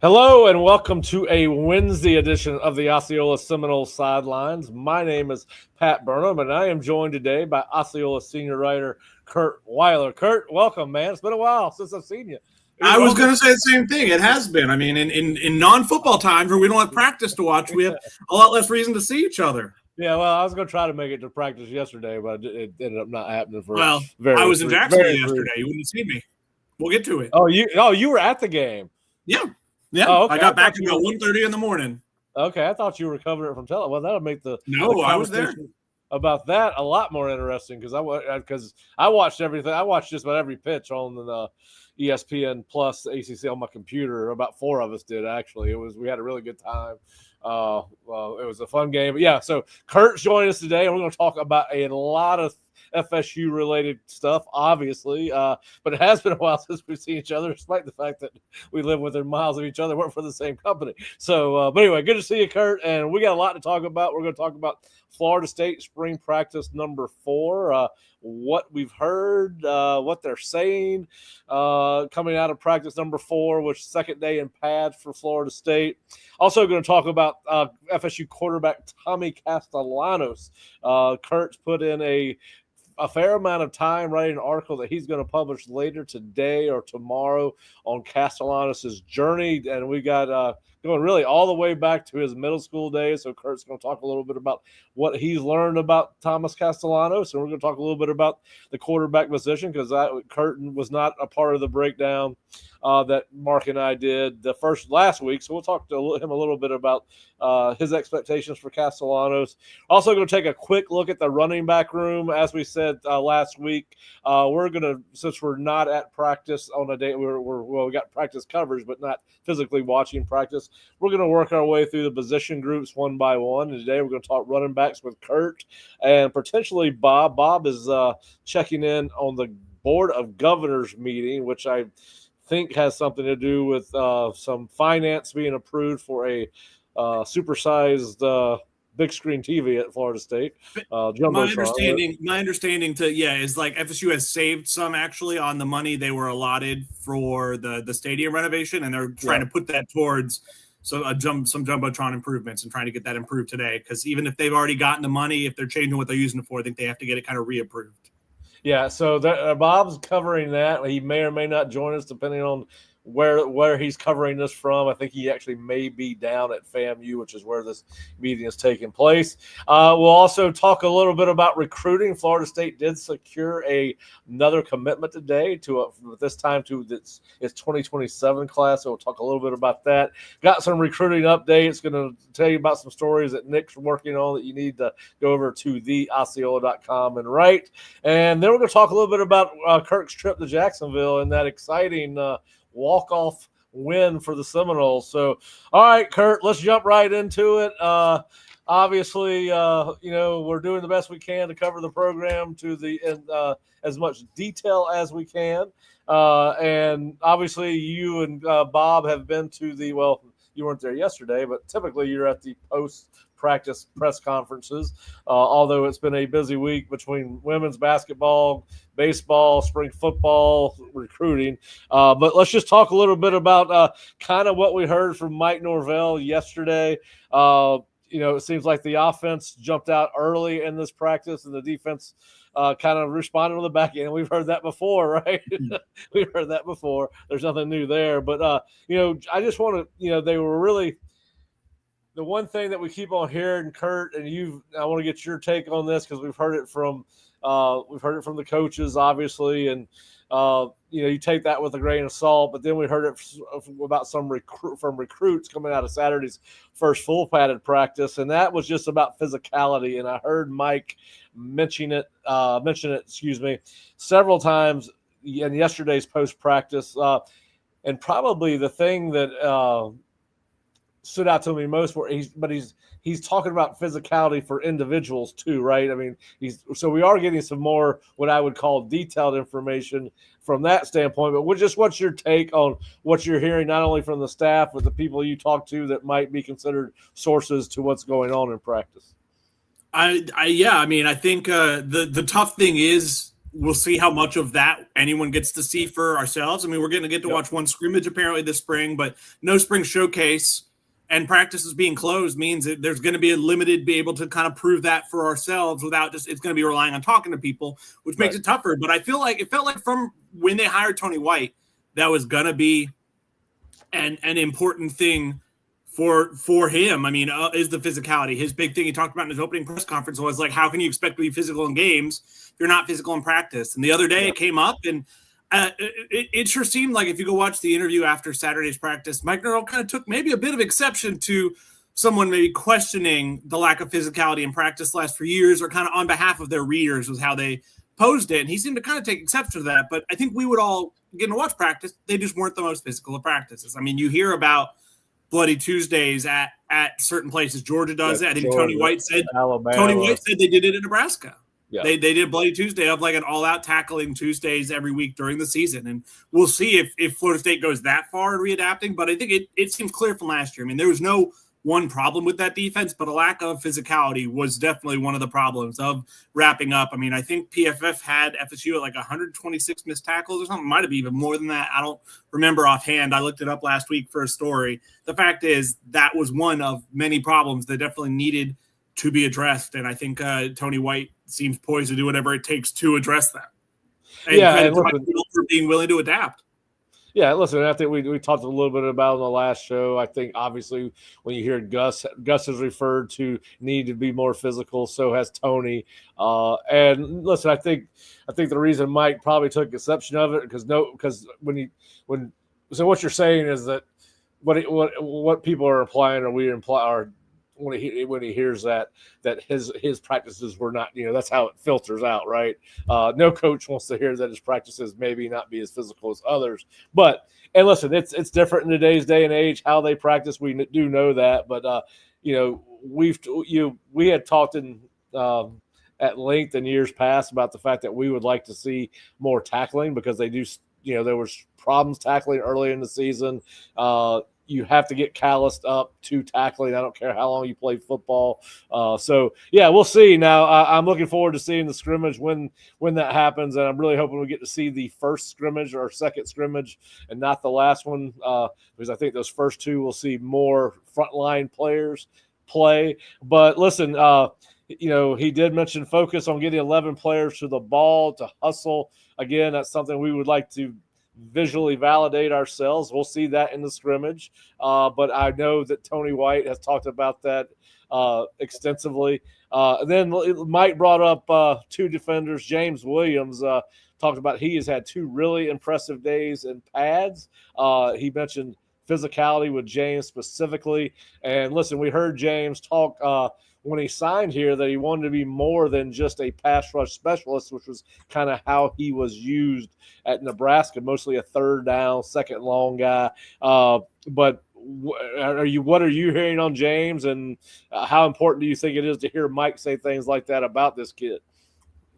Hello and welcome to a Wednesday edition of the Osceola Seminole Sidelines. My name is Pat Burnham, and I am joined today by Osceola senior writer Kurt Weiler. Kurt, welcome, man. It's been a while since I've seen you. I was going to say the same thing. It has been. I mean, in non-football times where we don't have practice to watch, we have a lot less reason to see each other. Yeah, well, I was going to try to make it to practice yesterday, but it ended up not happening for. Well, I was in Jacksonville yesterday. You wouldn't see me. We'll get to it. You were at the game. Yeah. Yeah, oh, okay. I got back about 1:30 in the morning. Okay, I thought you were covering it from tele. Well, that'll make the I was there about that a lot more interesting because I watched everything. I watched just about every pitch on the ESPN Plus ACC on my computer. About 4 of us did actually. We had a really good time. It was a fun game. But yeah, so Kurt's joining us today, and we're going to talk about a lot of FSU related stuff, obviously, but it has been a while since we've seen each other, despite the fact that we live within miles of each other, work for the same company. So, but anyway, good to see you, Kurt, and we got a lot to talk about. We're going to talk about Florida State spring practice number 4, what we've heard, what they're saying coming out of practice number 4, which is second day in pads for Florida State. Also going to talk about FSU quarterback Tommy Castellanos. Kurt's put in a fair amount of time writing an article that he's going to publish later today or tomorrow on Castellanos' journey. And we got going really all the way back to his middle school days. So Kurt's going to talk a little bit about what he's learned about Thomas Castellanos. And we're going to talk a little bit about the quarterback position because Kurt was not a part of the breakdown that Mark and I did last week. So we'll talk to him a little bit about his expectations for Castellanos. Also going to take a quick look at the running back room. As we said last week, we're going to, since we're not at practice on a day, we got practice coverage, but not physically watching practice. We're going to work our way through the position groups one by one. And today we're going to talk running backs with Kurt and potentially Bob. Bob is checking in on the Board of Governors meeting, which I think has something to do with some finance being approved for a supersized big screen TV at Florida State. My understanding is like FSU has saved some actually on the money they were allotted for the stadium renovation, and they're trying to put that towards some jumbotron improvements and trying to get that improved today. Because even if they've already gotten the money, if they're changing what they're using it for, I think they have to get it kind of reapproved. Yeah, so Bob's covering that. He may or may not join us depending on where he's covering this from. I think he actually may be down at FAMU, which is where this meeting is taking place. We'll also talk a little bit about recruiting. Florida State did secure another commitment today this time to its 2027 class. So we'll talk a little bit about that. Got some recruiting updates. Going to tell you about some stories that Nick's working on that you need to go over to theosceola.com and write. And then we're going to talk a little bit about Kirk's trip to Jacksonville and that exciting walk-off win for the Seminoles. So, all right, Kurt, let's jump right into it. Obviously, we're doing the best we can to cover the program to as much detail as we can. And obviously, you and Bob have been to you weren't there yesterday, but typically you're at the post-practice press conferences, although it's been a busy week between women's basketball, baseball, spring football, recruiting. But let's just talk a little bit about kind of what we heard from Mike Norvell yesterday. It seems like the offense jumped out early in this practice and the defense kind of responded on the back end. We've heard that before, right? We've heard that before. There's nothing new there. But, I just want to, they were really the one thing that we keep on hearing, Kurt, and I want to get your take on this because we've heard it from the coaches, obviously. And, you take that with a grain of salt. But then we heard it about some recruits coming out of Saturday's first full padded practice, and that was just about physicality. And I heard Mike mention it, several times in yesterday's post practice. And probably the thing that stood out to me most, he's talking about physicality for individuals too, right? I mean, so we are getting some more what I would call detailed information from that standpoint. But what's your take on what you're hearing, not only from the staff, but the people you talk to that might be considered sources to what's going on in practice? I think the tough thing is we'll see how much of that anyone gets to see for ourselves. I mean, we're going to get to watch one scrimmage apparently this spring, but no spring showcase. And practices being closed means that there's going to be a limited be able to kind of prove that for ourselves without it's going to be relying on talking to people, which makes it tougher. But I feel like it felt like from when they hired Tony White, that was going to be an important thing for him. I mean, is the physicality. His big thing he talked about in his opening press conference was like, how can you expect to be physical in games if you're not physical in practice? And the other day it came up, and it sure seemed like if you go watch the interview after Saturday's practice, Mike Norvell kind of took maybe a bit of exception to someone maybe questioning the lack of physicality in practice last few years, or kind of on behalf of their readers was how they posed it. And he seemed to kind of take exception to that. But I think we would all get to watch practice. They just weren't the most physical of practices. I mean, you hear about Bloody Tuesdays at certain places. Georgia does it. I think Tony White said they did it in Nebraska. Yeah. They did Bloody Tuesday of like an all-out tackling Tuesdays every week during the season. And we'll see if Florida State goes that far in readapting. But I think it seems clear from last year. I mean, there was no one problem with that defense, but a lack of physicality was definitely one of the problems of wrapping up. I mean, I think PFF had FSU at like 126 missed tackles or something. Might have been even more than that. I don't remember offhand. I looked it up last week for a story. The fact is that was one of many problems that definitely needed to be addressed. And I think Tony White seems poised to do whatever it takes to address that. And for being willing to adapt. Yeah, listen, I think we talked a little bit about it on the last show. I think obviously when you hear Gus has referred to need to be more physical, so has Tony. And listen, I think the reason Mike probably took exception of it because what you're saying is that what people are implying or we imply are when he hears that his practices were not, that's how it filters out, right? No coach wants to hear that his practices maybe not be as physical as others. And listen, it's different in today's day and age how they practice. We do know that, but we had talked at length in years past about the fact that we would like to see more tackling because they do. There was problems tackling early in the season. You have to get calloused up to tackling. I don't care how long you play football. We'll see. Now, I'm looking forward to seeing the scrimmage when that happens, and I'm really hoping we get to see the first scrimmage or second scrimmage and not the last one because I think those first two will see more frontline players play. But listen, he did mention focus on getting 11 players to the ball to hustle. Again, that's something we would like to visually validate ourselves. We'll see that in the scrimmage. But I know that Tony White has talked about that extensively. Then Mike brought up two defenders. James Williams talked about he has had two really impressive days in pads. He mentioned physicality with James specifically. And listen, we heard James talk when he signed here that he wanted to be more than just a pass rush specialist, which was kind of how he was used at Nebraska, mostly a third down, second long guy. But what are you hearing on James, and how important do you think it is to hear Mike say things like that about this kid?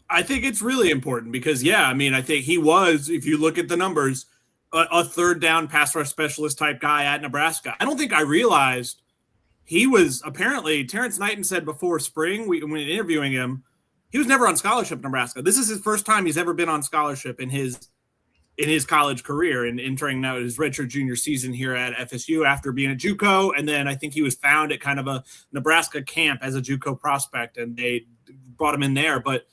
I think it's really important because, I think he was, if you look at the numbers, a third down pass rush specialist type guy at Nebraska. I don't think I realized he was apparently, Terrence Knighton said before spring, when interviewing him, he was never on scholarship in Nebraska. This is his first time he's ever been on scholarship in his college career and entering now his redshirt junior season here at FSU after being a JUCO. And then I think he was found at kind of a Nebraska camp as a JUCO prospect, and they brought him in there. But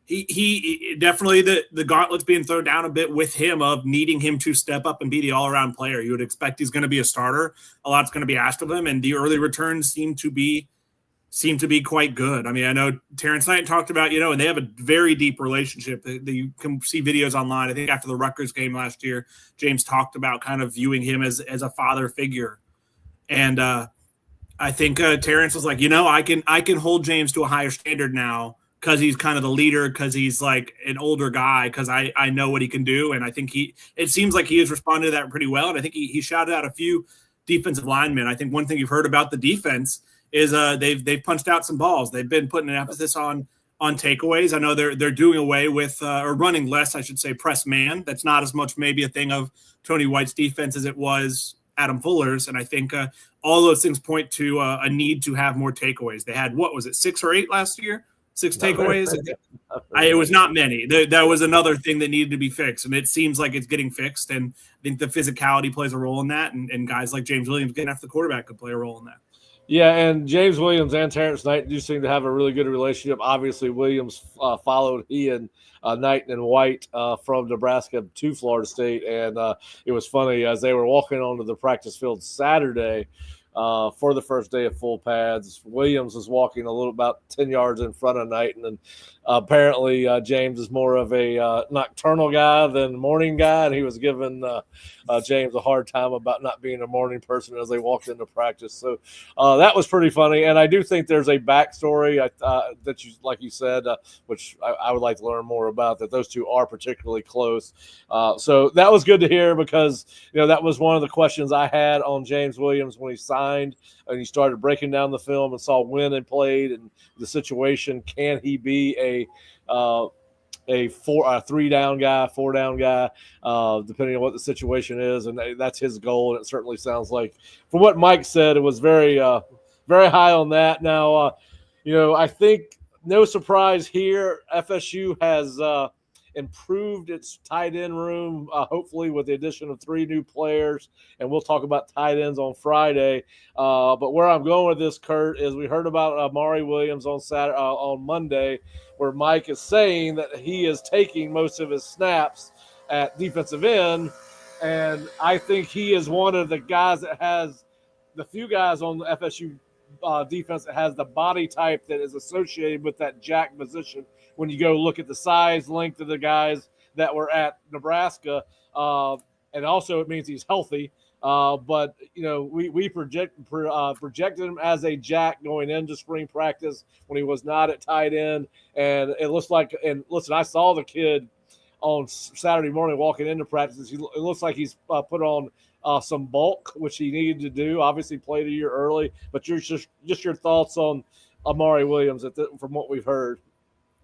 he definitely the gauntlet's being thrown down a bit with him of needing him to step up and be the all-around player. You would expect he's going to be a starter. A lot's going to be asked of him, and the early returns seem to be seem to be quite good. I mean, I know Terrence Knight talked about, and they have a very deep relationship. You can see videos online. I think after the Rutgers game last year, James talked about kind of viewing him as a father figure. And I think Terrence was like, I can hold James to a higher standard now because he's kind of the leader, because he's like an older guy, because I know what he can do. And I think it seems like he has responded to that pretty well. And I think he shouted out a few defensive linemen. I think one thing you've heard about the defense is they've punched out some balls. They've been putting an emphasis on takeaways. I know they're doing away with or running less, I should say, press man. That's not as much maybe a thing of Tony White's defense as it was Adam Fuller's. And I think all those things point to a need to have more takeaways. They had, 6 or 8 last year? 6 takeaways? It was not many. That was another thing that needed to be fixed. And it seems like it's getting fixed. And I think the physicality plays a role in that. And guys like James Williams getting after the quarterback could play a role in that. Yeah, and James Williams and Terrence Knight do seem to have a really good relationship. Obviously, Williams followed he and Knight and White from Nebraska to Florida State, and it was funny as they were walking onto the practice field Saturday for the first day of full pads. Williams was walking a little about 10 yards in front of Knight, and then apparently James is more of a nocturnal guy than morning guy, and he was giving James a hard time about not being a morning person as they walked into practice. So that was pretty funny, and I do think there's a backstory that you, like you said, which I would like to learn more about, that those two are particularly close. So that was good to hear, because that was one of the questions I had on James Williams when he signed and he started breaking down the film and saw when he played and the situation. Can he be a 3-down guy, 4-down guy, depending on what the situation is, and that's his goal. And it certainly sounds like, from what Mike said, it was very, very high on that. Now, I think no surprise here, FSU has improved its tight end room, hopefully with the addition of 3 new players, and we'll talk about tight ends on Friday. But where I'm going with this, Kurt, is we heard about Amari Williams on Monday, where Mike is saying that he is taking most of his snaps at defensive end, and I think he is one of the guys that has the few guys on the FSU defense that has the body type that is associated with that jack position. When you go look at the size, length of the guys that were at Nebraska, and also it means he's healthy. But we projected him as a jack going into spring practice when he was not at tight end, and it looks like. And listen, I saw the kid on Saturday morning walking into practice. It looks like he's put on some bulk, which he needed to do. Obviously, played a year early, but just your thoughts on Amari Williams from what we've heard.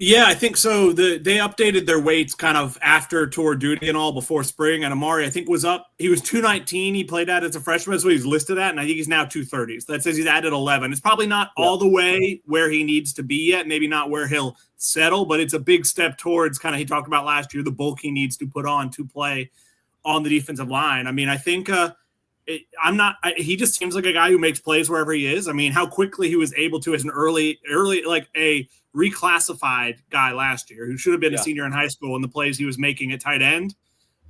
Yeah, I think so. They updated their weights kind of after tour duty and all before spring. And Amari, I think, was up. He was 219. He played at as a freshman. That's what he's listed at. And I think he's now 230. So that says he's added 11. It's probably not all the way where he needs to be yet. Maybe not where he'll settle, but it's a big step towards kind of, he talked about last year, the bulk he needs to put on to play on the defensive line. I mean, I think he just seems like a guy who makes plays wherever he is. I mean, how quickly he was able to, as an early, like a reclassified guy last year who should have been a senior in high school, and the plays he was making at tight end.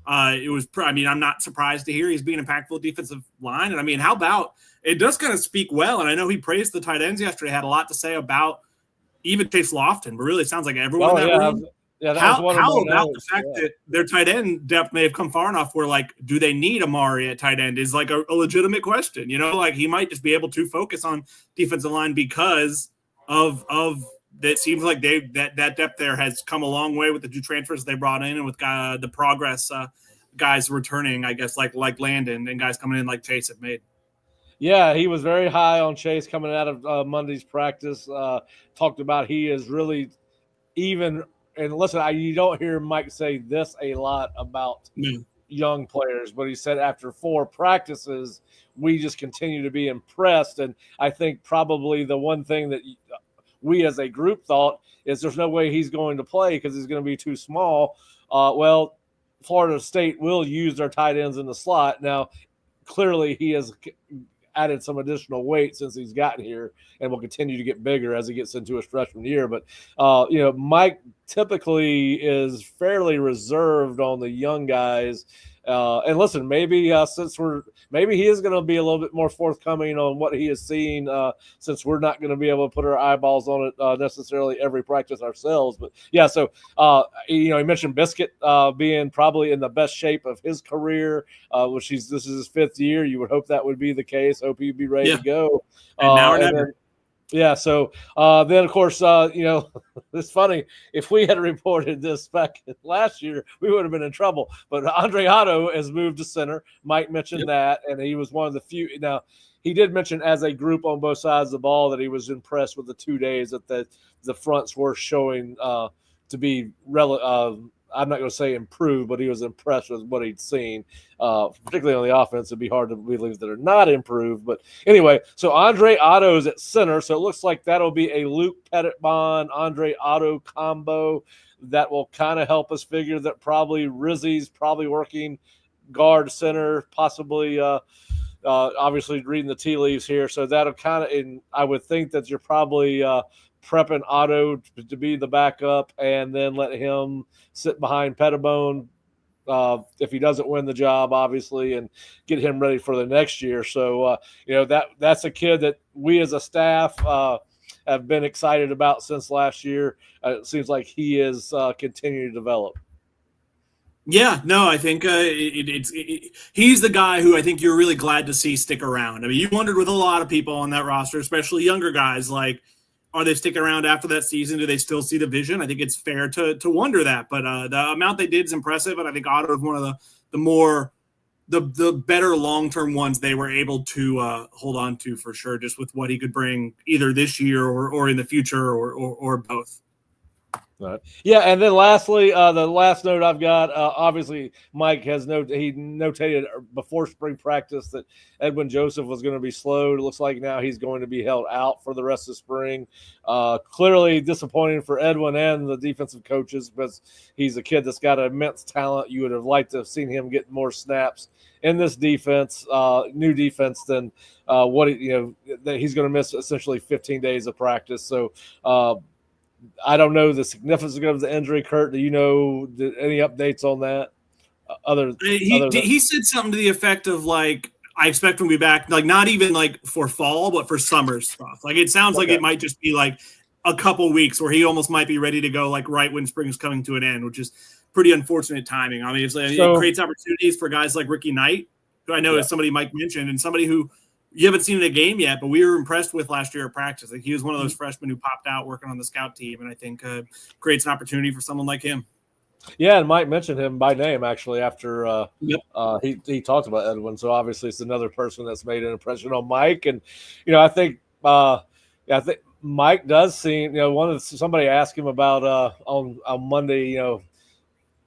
I'm not surprised to hear he's being impactful defensive line. And I mean, how about, it does kind of speak well. And I know he praised the tight ends yesterday, had a lot to say about even Chase Lofton, but really it sounds like everyone in that room. Yeah, how about the fact that their tight end depth may have come far enough where, like, do they need Amari at tight end is like a legitimate question. Like he might just be able to focus on defensive line because of that. Seems like that depth there has come a long way with the 2 transfers they brought in, and with the progress guys returning, I guess, like Landon, and guys coming in like Chase have made. Yeah, he was very high on Chase coming out of Monday's practice. Talked about he is really even. And listen, you don't hear Mike say this a lot about young players, but he said after 4 practices, we just continue to be impressed. And I think probably the one thing that we as a group thought is there's no way he's going to play because he's going to be too small. Well, Florida State will use their tight ends in the slot. Now, clearly he has added some additional weight since he's gotten here and will continue to get bigger as he gets into his freshman year. But, Mike typically is fairly reserved on the young guys And listen, maybe maybe he is going to be a little bit more forthcoming on what he is seeing, since we're not going to be able to put our eyeballs on it necessarily every practice ourselves. But yeah, so he mentioned Biscuit being probably in the best shape of his career, which this is his 5th year. You would hope that would be the case. Hope he'd be ready to go. And now or never. Yeah, so then, of course, it's funny. If we had reported this back last year, we would have been in trouble. But Andre Otto has moved to center. Mike mentioned that, and he was one of the few. Now, he did mention as a group on both sides of the ball that he was impressed with the 2 days that the fronts were showing to be I'm not going to say improved, but he was impressed with what he'd seen, particularly on the offense. It'd be hard to believe that they're not improved. But anyway, so Andre Otto is at center, so it looks like that'll be a Luke Petitbon, Andre Otto combo that will kind of help us figure that probably Rizzi's probably working guard center, possibly obviously reading the tea leaves here. So that'll kind of – and I would think that you're probably prepping Otto to be the backup and then let him sit behind Petitbon if he doesn't win the job, obviously, and get him ready for the next year. So, that's a kid that we as a staff have been excited about since last year. It seems like he is continuing to develop. Yeah, no, I think he's the guy who I think you're really glad to see stick around. I mean, you wondered with a lot of people on that roster, especially younger guys, like, are they sticking around after that season? Do they still see the vision? I think it's fair to wonder that. But the amount they did is impressive, and I think Otto is one of the better long-term ones they were able to hold on to for sure, just with what he could bring either this year or in the future or both. Right. Yeah, and then lastly, the last note I've got, obviously Mike has he notated before spring practice that Edwin Joseph was going to be slowed. It looks like now he's going to be held out for the rest of spring. Clearly disappointing for Edwin and the defensive coaches because he's a kid that's got immense talent. You would have liked to have seen him get more snaps in this defense, new defense, than that he's going to miss essentially 15 days of practice. So, I don't know the significance of the injury. Kurt, do you know any updates on that? He said something to the effect of like, I expect him to be back, like not even like for fall, but for summer stuff. Like it sounds like it might just be like a couple weeks where he almost might be ready to go like right when spring's coming to an end, which is pretty unfortunate timing. Obviously, it creates opportunities for guys like Ricky Knight, who I know is somebody Mike mentioned, and somebody who you haven't seen in a game yet, but we were impressed with last year at practice. Like he was one of those freshmen who popped out working on the scout team, and I think creates an opportunity for someone like him. Yeah, and Mike mentioned him by name actually after he talked about Edwin. So obviously it's another person that's made an impression on Mike. And I think Mike does seem. Somebody asked him about on Monday.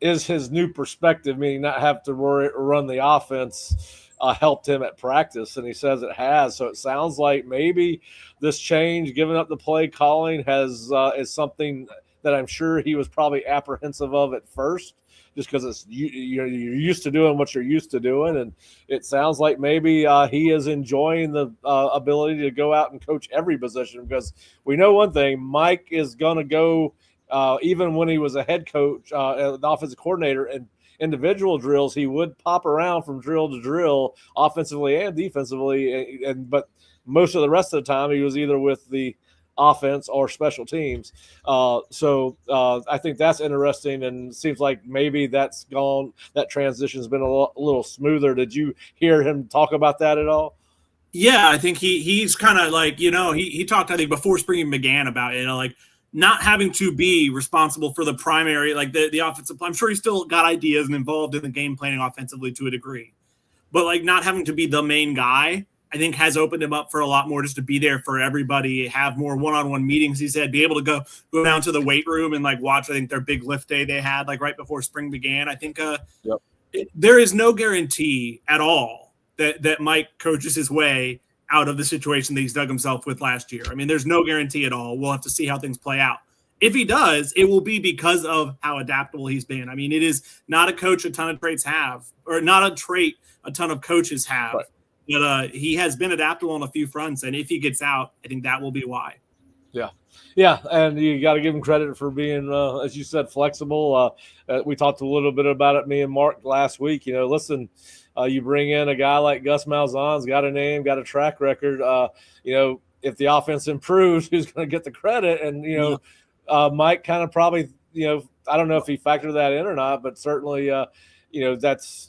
Is his new perspective, meaning not have to run the offense, helped him at practice, and he says it has. So it sounds like maybe this change, giving up the play calling, is something that I'm sure he was probably apprehensive of at first, just because it's you're used to doing what you're used to doing, and it sounds like maybe he is enjoying the ability to go out and coach every position, because we know one thing: Mike is going to go. Even when he was a head coach, the offensive coordinator, and individual drills, he would pop around from drill to drill, offensively and defensively. But most of the rest of the time, he was either with the offense or special teams. So I think that's interesting, and seems like maybe that's gone. That transition's been a little smoother. Did you hear him talk about that at all? Yeah, I think he's kind of like, he talked, I think, before spring began about it, like not having to be responsible for the primary, like the offensive. I'm sure he's still got ideas and involved in the game planning offensively to a degree, but like not having to be the main guy, I think has opened him up for a lot more, just to be there for everybody, have more one-on-one meetings. He said, be able to go down to the weight room and like watch, I think, their big lift day they had like right before spring began. I think there is no guarantee at all that Mike coaches his way out of the situation that he's dug himself with last year. I mean, there's no guarantee at all. We'll have to see how things play out. If he does, it will be because of how adaptable he's been. I mean, it is not a coach a ton of traits have, or not a trait a ton of coaches have. Right. But he has been adaptable on a few fronts, and if he gets out, I think that will be why. Yeah. Yeah, and you got to give him credit for being, as you said, flexible. We talked a little bit about it, me and Mark, last week. Listen, you bring in a guy like Gus Malzahn's got a name, got a track record. If the offense improves, who's going to get the credit? And Mike kind of probably, I don't know if he factored that in or not, but certainly, that's.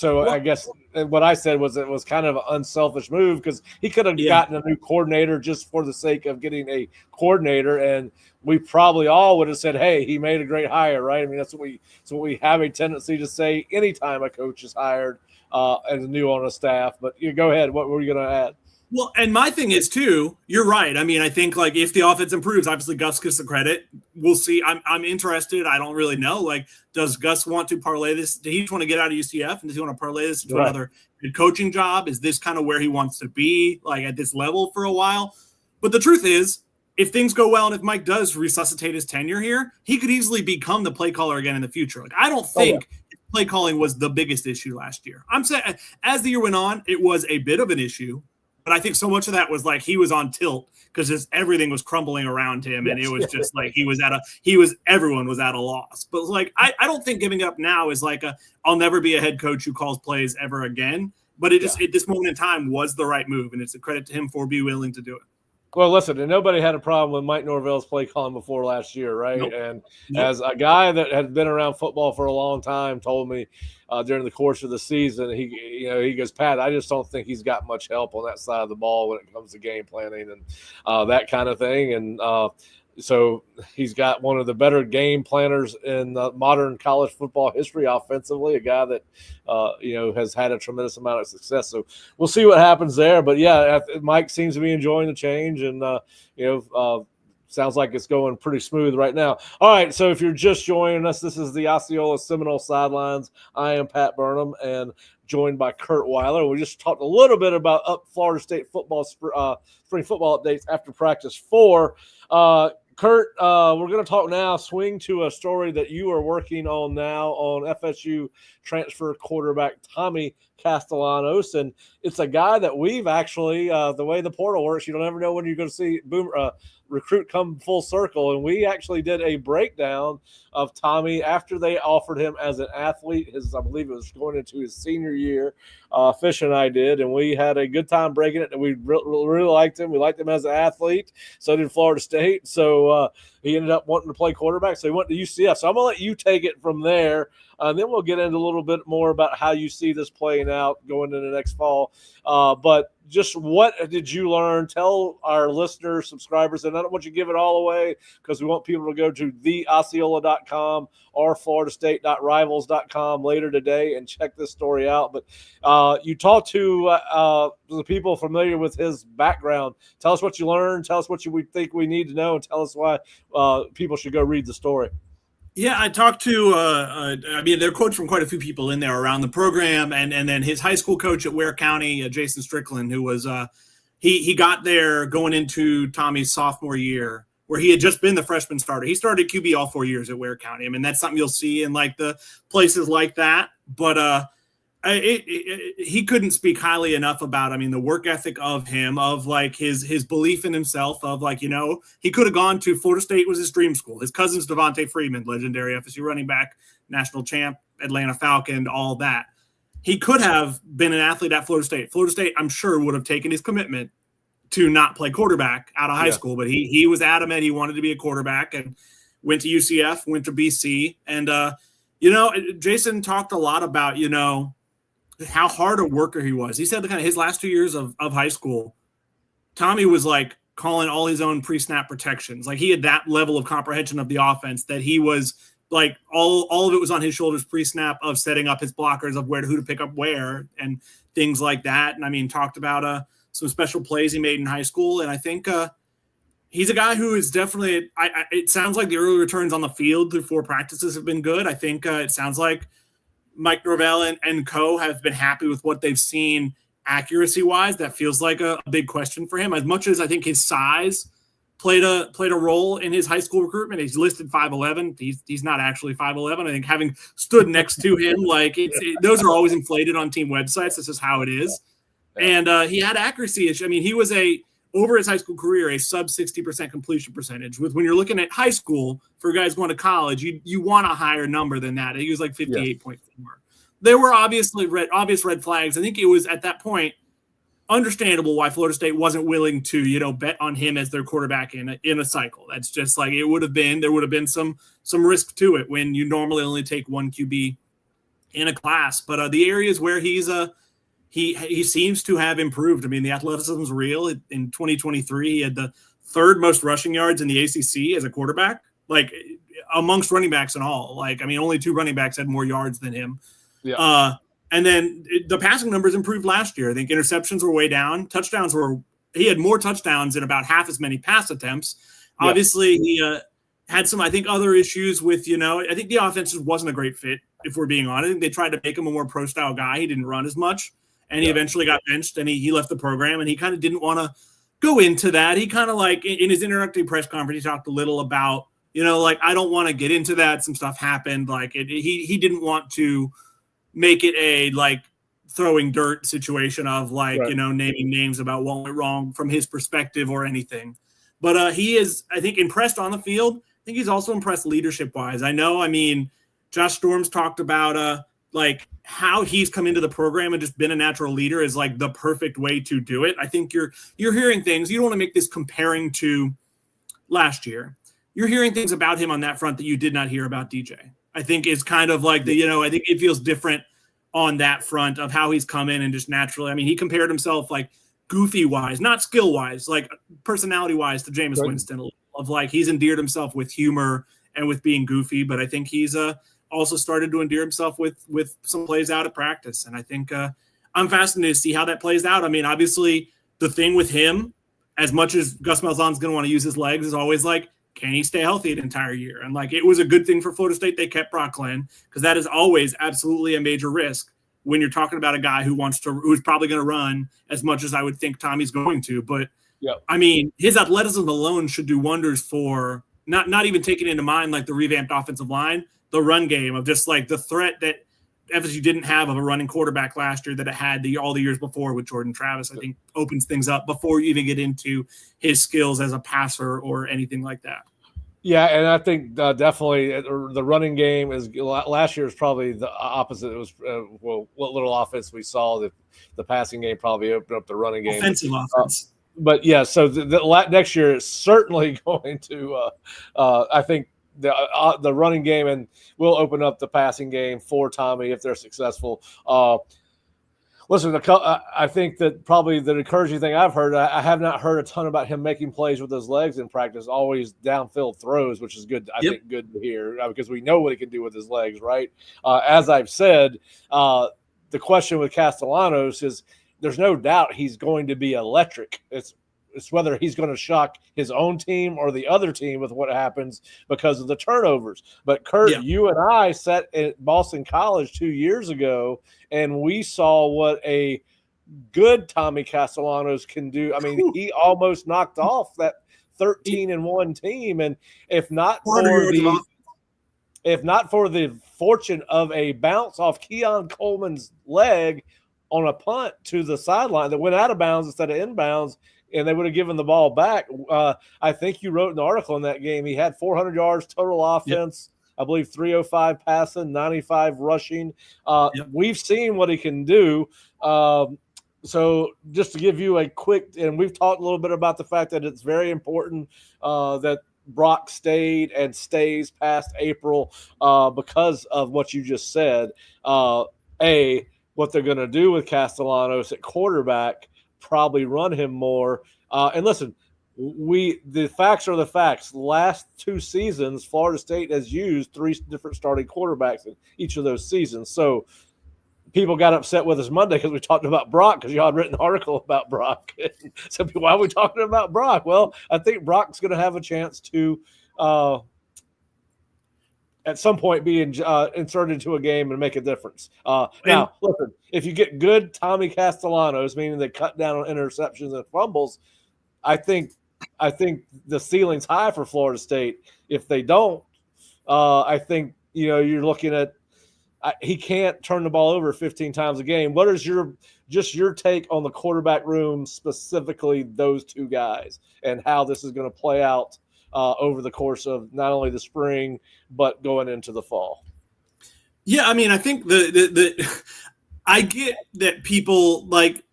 I guess what I said was it was kind of an unselfish move because he could have gotten a new coordinator just for the sake of getting a coordinator, and we probably all would have said, "Hey, he made a great hire," right? I mean, that's what we have a tendency to say anytime a coach is hired and new on a staff. But you go ahead. What were you going to add? Well, and my thing is too, you're right. I mean, I think like if the offense improves, obviously Gus gets the credit. We'll see. I'm interested. I don't really know. Like, does Gus want to parlay this? Does he just want to get out of UCF and does he want to parlay this into another head coaching job? Is this kind of where he wants to be, like at this level for a while? But the truth is, if things go well and if Mike does resuscitate his tenure here, he could easily become the play caller again in the future. Like, I don't think play calling was the biggest issue last year. I'm saying as the year went on, it was a bit of an issue. But I think so much of that was like he was on tilt because just everything was crumbling around him, and it was just like everyone was at a loss. But like I don't think giving up now is like I'll never be a head coach who calls plays ever again. But it just at this moment in time was the right move, and it's a credit to him for being willing to do it. Well, listen, and nobody had a problem with Mike Norvell's play calling before last year, right? Nope. And as a guy that had been around football for a long time told me during the course of the season, he goes, Pat, I just don't think he's got much help on that side of the ball when it comes to game planning and that kind of thing. And so he's got one of the better game planners in modern college football history offensively, a guy that, has had a tremendous amount of success. So we'll see what happens there. But, Mike seems to be enjoying the change and, sounds like it's going pretty smooth right now. All right, so if you're just joining us, this is the Osceola Seminole Sidelines. I am Pat Burnham and joined by Kurt Weiler. We just talked a little bit about Florida State football spring football updates after practice 4. Kurt, we're going to talk now, swing to a story that you are working on now on FSU transfer quarterback Tommy Castellanos. And it's a guy that we've actually, the way the portal works, you don't ever know when you're going to see recruit come full circle. And we actually did a breakdown of Tommy after they offered him as an athlete. I believe it was going into his senior year. Fish and I did, and we had a good time breaking it. And we really liked him. We liked him as an athlete. So did Florida State. So he ended up wanting to play quarterback. So he went to UCF. So I'm going to let you take it from there. And then we'll get into a little bit more about how you see this playing out going into next fall. But just what did you learn? Tell our listeners, subscribers, and I don't want you to give it all away because we want people to go to theosceola.com or floridastate.rivals.com later today and check this story out. But you talked to the people familiar with his background. Tell us what you learned. Tell us what you think we need to know, and tell us why people should go read the story. Yeah, I talked to, there are quotes from quite a few people in there around the program, and then his high school coach at Ware County, Jason Strickland, who was, he got there going into Tommy's sophomore year, where he had just been the freshman starter. He started QB all 4 years at Ware County. I mean, that's something you'll see in like the places like that. But he couldn't speak highly enough about, the work ethic of him, of like his belief in himself, of like, he could have gone to Florida State was his dream school. His cousin's Devontae Freeman, legendary FSU running back, national champ, Atlanta Falcon, all that. He could have been an athlete at Florida State. Florida State, I'm sure, would have taken his commitment to not play quarterback out of high school, but he was adamant he wanted to be a quarterback and went to UCF, went to BC. And, Jason talked a lot about, how hard a worker he was. He said kind of his last 2 years of high school, Tommy was like calling all his own pre-snap protections. Like he had that level of comprehension of the offense that he was like all of it was on his shoulders pre-snap of setting up his blockers of who to pick up where and things like that. And talked about some special plays he made in high school. And I think he's a guy who is definitely, it sounds like the early returns on the field through 4 practices have been good. I think it sounds like Mike Norvell and co have been happy with what they've seen accuracy-wise. That feels like a big question for him. As much as I think his size played a role in his high school recruitment, he's listed 5'11". He's not actually 5'11". I think having stood next to him, those are always inflated on team websites. This is how it is. And he had accuracy issue. He was over his high school career, a sub 60% completion percentage. With when you're looking at high school for guys going to college, you want a higher number than that. He was like 58.4. There were obvious red flags. I think it was at that point understandable why Florida State wasn't willing to, bet on him as their quarterback in a cycle. That's just like there would have been some risk to it when you normally only take one QB in a class. But the areas where he seems to have improved. I mean, the athleticism is real. In 2023, he had the third most rushing yards in the ACC as a quarterback, like amongst running backs and all. Like, I mean, only 2 running backs had more yards than him. Yeah. And then the passing numbers improved last year. I think interceptions were way down. He had more touchdowns and about half as many pass attempts. Yeah. Obviously, he had some, I think, other issues with, I think the offense wasn't a great fit, if we're being honest. I think they tried to make him a more pro-style guy. He didn't run as much, and he eventually got benched, and he left the program, and he kind of didn't want to go into that. He kind of like, in his introductory press conference, he talked a little about, I don't want to get into that. Some stuff happened. Like, he didn't want to make it a like throwing dirt situation of like, naming names about what went wrong from his perspective or anything. But he is, I think, impressed on the field. I think he's also impressed leadership wise. I mean, Josh Storms talked about like how he's come into the program and just been a natural leader is like the perfect way to do it. I think you're hearing things. You don't want to make this comparing to last year. You're hearing things about him on that front that you did not hear about DJ. I think it's kind of like I think it feels different on that front of how he's come in and just naturally. I mean, he compared himself like goofy wise, not skill wise, like personality wise to Jameis Winston, of like he's endeared himself with humor and with being goofy. But I think he's also started to endear himself with some plays out of practice. And I think I'm fascinated to see how that plays out. I mean, obviously the thing with him, as much as Gus Malzahn's going to want to use his legs, is always like, can he stay healthy an entire year? And like, it was a good thing for Florida State they kept Brock Glenn, because that is always absolutely a major risk when you're talking about a guy who's probably going to run as much as I would think Tommy's going to. But I mean, his athleticism alone should do wonders for not even taking into mind like the revamped offensive line, the run game of just like the threat that FSU didn't have of a running quarterback last year that it had all the years before with Jordan Travis. I think opens things up before you even get into his skills as a passer or anything like that. Yeah, and I think definitely the running game is last year was probably the opposite. It was what little offense we saw, the passing game probably opened up the running game. Offensive offense. But yeah, so the next year is certainly going to. I think the running game and will open up the passing game for Tommy if they're successful. Listen, I think that probably the encouraging thing I've heard, I have not heard a ton about him making plays with his legs in practice, always downfield throws, which is good. I think good to hear because we know what he can do with his legs, right? As I've said, the question with Castellanos is there's no doubt he's going to be electric. It's whether he's going to shock his own team or the other team with what happens because of the turnovers. But Kurt, you and I sat at Boston College 2 years ago, and we saw what a good Tommy Castellanos can do. I mean, he almost knocked off that 13-1 team, and if not for the fortune of a bounce off Keon Coleman's leg on a punt to the sideline that went out of bounds instead of inbounds, and they would have given the ball back. I think you wrote an article in that game. He had 400 yards total offense. I believe 305 passing, 95 rushing. We've seen what he can do. So just to give you a quick, and we've talked a little bit about the fact that it's very important that Brock stayed and stays past April because of what you just said. What they're going to do with Castellanos at quarterback, probably run him more. And listen, the facts are the facts. Last 2 seasons, Florida State has used 3 different starting quarterbacks in each of those seasons. So people got upset with us Monday because we talked about Brock, because y'all had written an article about Brock. So why are we talking about Brock? Well, I think Brock's going to have a chance to at some point be inserted into a game and make a difference. Now, listen, if you get good Tommy Castellanos, meaning they cut down on interceptions and fumbles, I think the ceiling's high for Florida State. If they don't, I think you're looking at he can't turn the ball over 15 times a game. What is your take on the quarterback room, specifically those two guys, and how this is going to play out over the course of not only the spring but going into the fall? Yeah, I mean, I think I get that people like.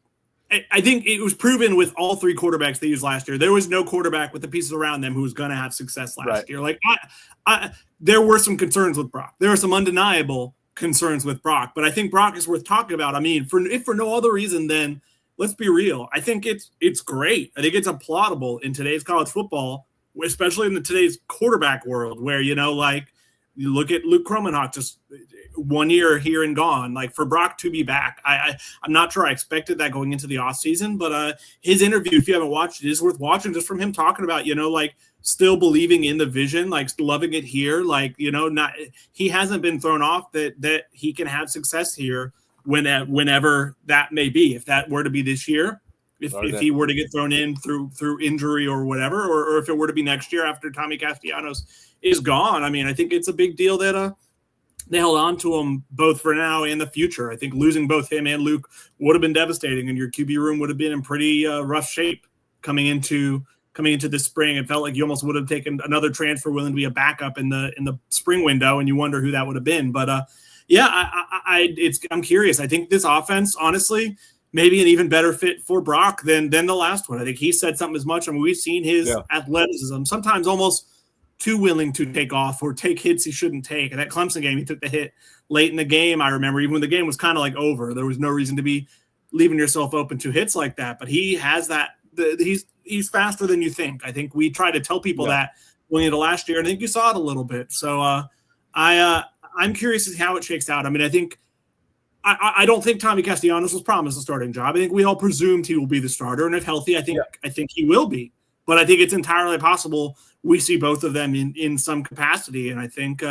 I think it was proven with all three quarterbacks they used last year. There was no quarterback with the pieces around them who was going to have success last year. Like, there were some concerns with Brock. There are some undeniable concerns with Brock, but I think Brock is worth talking about. I mean, if for no other reason, then let's be real. I think it's great. I think it's applaudable in today's college football, especially in today's quarterback world, where like you look at Luke Kromenhoek, just 1 year here and gone. Like, for Brock to be back, I'm not sure I expected that going into the offseason, but his interview, if you haven't watched it, is worth watching, just from him talking about, like, still believing in the vision, like loving it here. Like, he hasn't been thrown off that he can have success here whenever that may be. If that were to be this year, if he were to get thrown in through injury or whatever, or if it were to be next year after Tommy Castellanos is gone. I mean, I think it's a big deal that they held on to him both for now and the future. I think losing both him and Luke would have been devastating, and your QB room would have been in pretty rough shape coming into this spring. It felt like you almost would have taken another transfer willing to be a backup in the spring window, and you wonder who that would have been. But I'm curious. I think this offense, honestly, maybe an even better fit for Brock than the last one. I think he said something as much. I mean, we've seen his athleticism sometimes almost too willing to take off or take hits he shouldn't take. And that Clemson game, he took the hit late in the game. I remember, even when the game was kind of like over, there was no reason to be leaving yourself open to hits like that. But he has that. He's faster than you think. I think we tried to tell people that going into last year, and I think you saw it a little bit. So I'm curious to see how it shakes out. I mean, I think I don't think Tommy Castellanos was promised a starting job. I think we all presumed he will be the starter, and if healthy, I think he will be. But I think it's entirely possible we see both of them in some capacity. And I think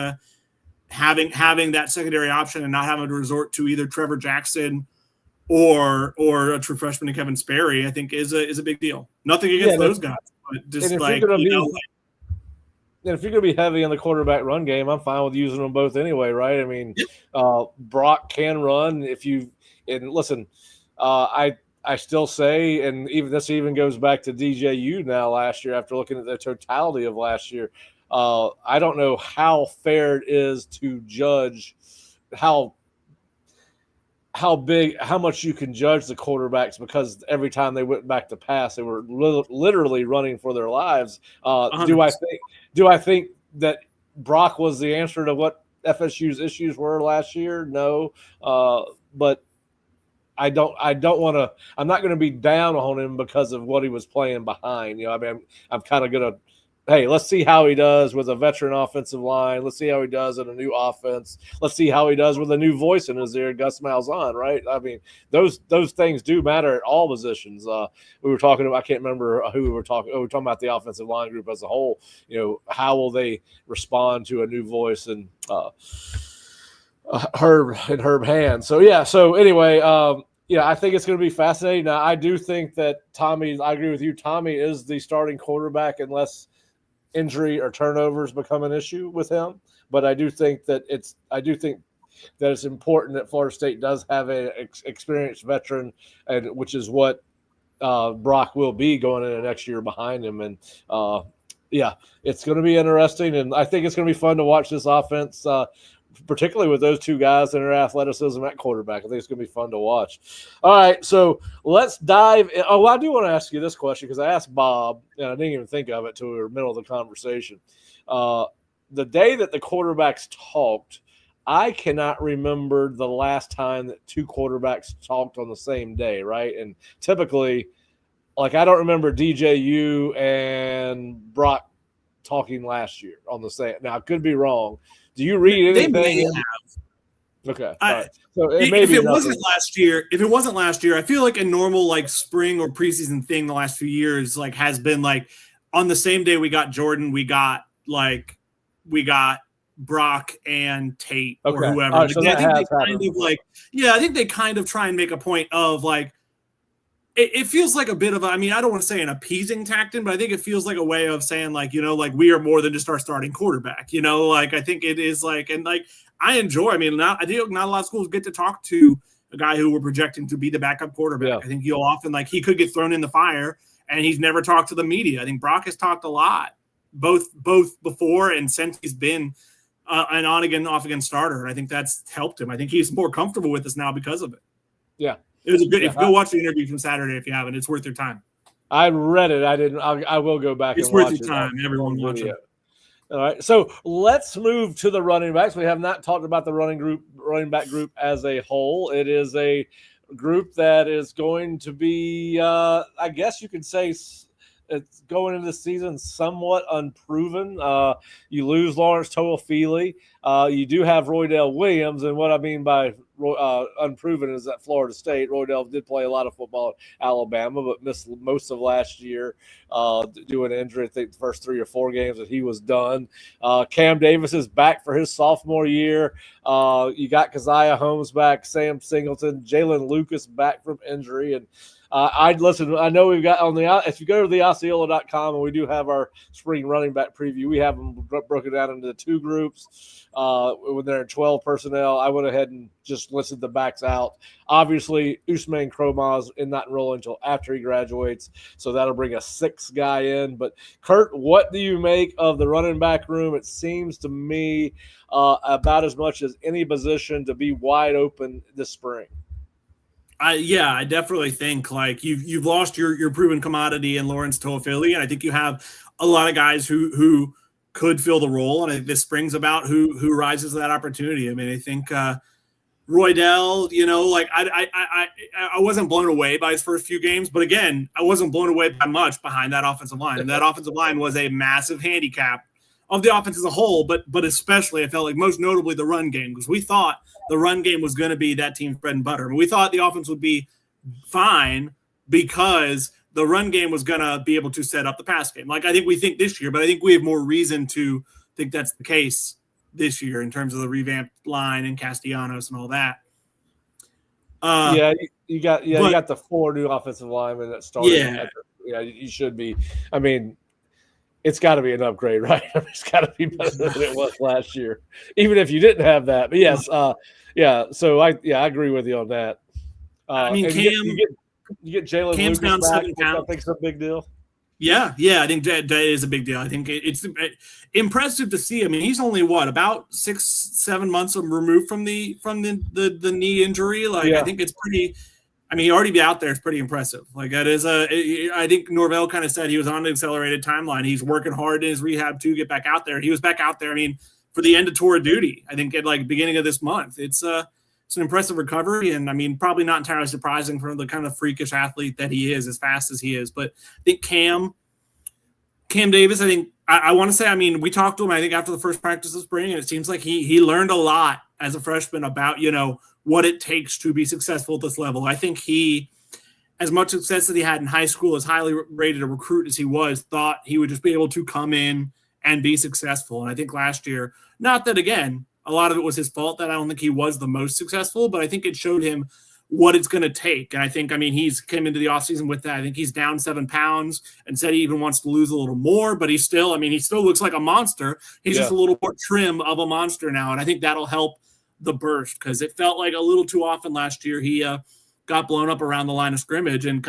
having that secondary option and not having to resort to either Trevor Jackson or a true freshman in Kevin Sperry, I think is a big deal. Nothing against those guys, but just and if you're going to be heavy in the quarterback run game, I'm fine with using them both anyway, right? I mean, Brock can run listen, I still say, and this even goes back to DJU now last year after looking at the totality of last year. I don't know how fair it is to judge how much you can judge the quarterbacks, because every time they went back to pass, they were literally running for their lives. Do I think that Brock was the answer to what FSU's issues were last year? No, but I don't want to. I'm not going to be down on him because of what he was playing behind. I mean, I'm kind of going to. Hey, let's see how he does with a veteran offensive line. Let's see how he does in a new offense. Let's see how he does with a new voice in his ear, Gus Malzahn, right? I mean, those things do matter at all positions. We were talking about, I can't remember who we were talking. We were talking about the offensive line group as a whole. How will they respond to a new voice and Herb Hand? So anyway, I think it's going to be fascinating. Now, I do think that I agree with you. Tommy is the starting quarterback unless injury or turnovers become an issue with him. But I do think that it's important that Florida State does have an experienced veteran, and which is what Brock will be going into next year behind him. And it's going to be interesting, and I think it's going to be fun to watch this offense, particularly with those two guys and their athleticism at quarterback. I think it's going to be fun to watch. All right, so let's dive in. I do want to ask you this question, because I asked Bob, and I didn't even think of it until we were in the middle of the conversation. The day that the quarterbacks talked, I cannot remember the last time that two quarterbacks talked on the same day, right? And typically, I don't remember DJU and Brock talking last year on the same. Now, I could be wrong. Do you read anything? They may have. Okay. All right. So if it wasn't last year, I feel like a normal spring or preseason thing the last few years has been on the same day we got Jordan, we got Brock and Tate or whoever. Right, so I think they kind of try and make a point of it feels like a bit of I don't want to say an appeasing tactic, but I think it feels like a way of saying like, like we are more than just our starting quarterback, like I think it is like, and like I enjoy, I think not a lot of schools get to talk to a guy who we're projecting to be the backup quarterback. Yeah. I think he'll often like he could get thrown in the fire and he's never talked to the media. I think Brock has talked a lot, both before and since he's been an on again, off again starter. And I think that's helped him. I think he's more comfortable with us now because of it. Yeah. It was a good. If you go watch the interview from Saturday, if you haven't, it's worth your time. I read it. I didn't. I will go back. It's worth your time. Everyone watch it. All right. So let's move to the running backs. We have not talked about the running back group as a whole. It is a group that is going to be, I guess you could say, it's going into the season somewhat unproven. You lose Lawrence Toafili. You do have Roydell Williams, and what I mean by unproven is that Florida State. Roydell did play a lot of football at Alabama, but missed most of last year due to an injury. I think the first 3 or 4 games that he was done. Cam Davis is back for his sophomore year. You got Keziah Holmes back, Sam Singleton, Jalen Lucas back from injury, and I'd listen. I know we've got on the if you go to the Osceola.com, and we do have our spring running back preview. We have them broken down into 2 groups. When they're in 12 personnel, I went ahead and just listed the backs out. Obviously, Usman Cromaz is not enroll until after he graduates, so that'll bring a 6th guy in. But Kurt, what do you make of the running back room? It seems to me about as much as any position to be wide open this spring. I definitely think like you've lost your proven commodity in Lawrence Toafili, and I think you have a lot of guys who could fill the role, and I think this spring's about who rises to that opportunity. I think Roydell, like I wasn't blown away by his first few games, but again, I wasn't blown away by much behind that offensive line, and that offensive line was a massive handicap of the offense as a whole, but especially I felt like most notably the run game, because we thought the run game was going to be that team's bread and butter. We thought the offense would be fine because the run game was going to be able to set up the pass game. Like I think we think this year, but I think we have more reason to think that's the case this year in terms of the revamped line and Castellanos and all that. You got the 4 new offensive linemen that started. Yeah, you should be. It's got to be an upgrade, right? It's got to be better than it was last year, even if you didn't have that. But yes, So I agree with you on that. You get Jalen Lucas down back, 7 pounds. I think it's a big deal. Yeah, I think that is a big deal. I think it's impressive to see. He's only about 6-7 months removed from the knee injury. I think it's pretty. He already be out there is pretty impressive. Like that is I think Norvell kind of said he was on an accelerated timeline. He's working hard in his rehab to get back out there. He was back out there. For the end of tour duty, I think at beginning of this month. It's an impressive recovery, and probably not entirely surprising for the kind of freakish athlete that he is, as fast as he is. But I think Cam Davis, I think I want to say, we talked to him, I think after the first practice of spring, and it seems like he learned a lot as a freshman about, what it takes to be successful at this level. I think he, as much success that he had in high school, as highly rated a recruit as he was, thought he would just be able to come in and be successful. And I think last year, not that, again, a lot of it was his fault that I don't think he was the most successful, but I think it showed him what it's going to take. And I think, he's came into the offseason with that. I think he's down 7 pounds and said he even wants to lose a little more, but he still looks like a monster. He's just a little more trim of a monster now. And I think that'll help the burst, because it felt like a little too often last year he got blown up around the line of scrimmage, and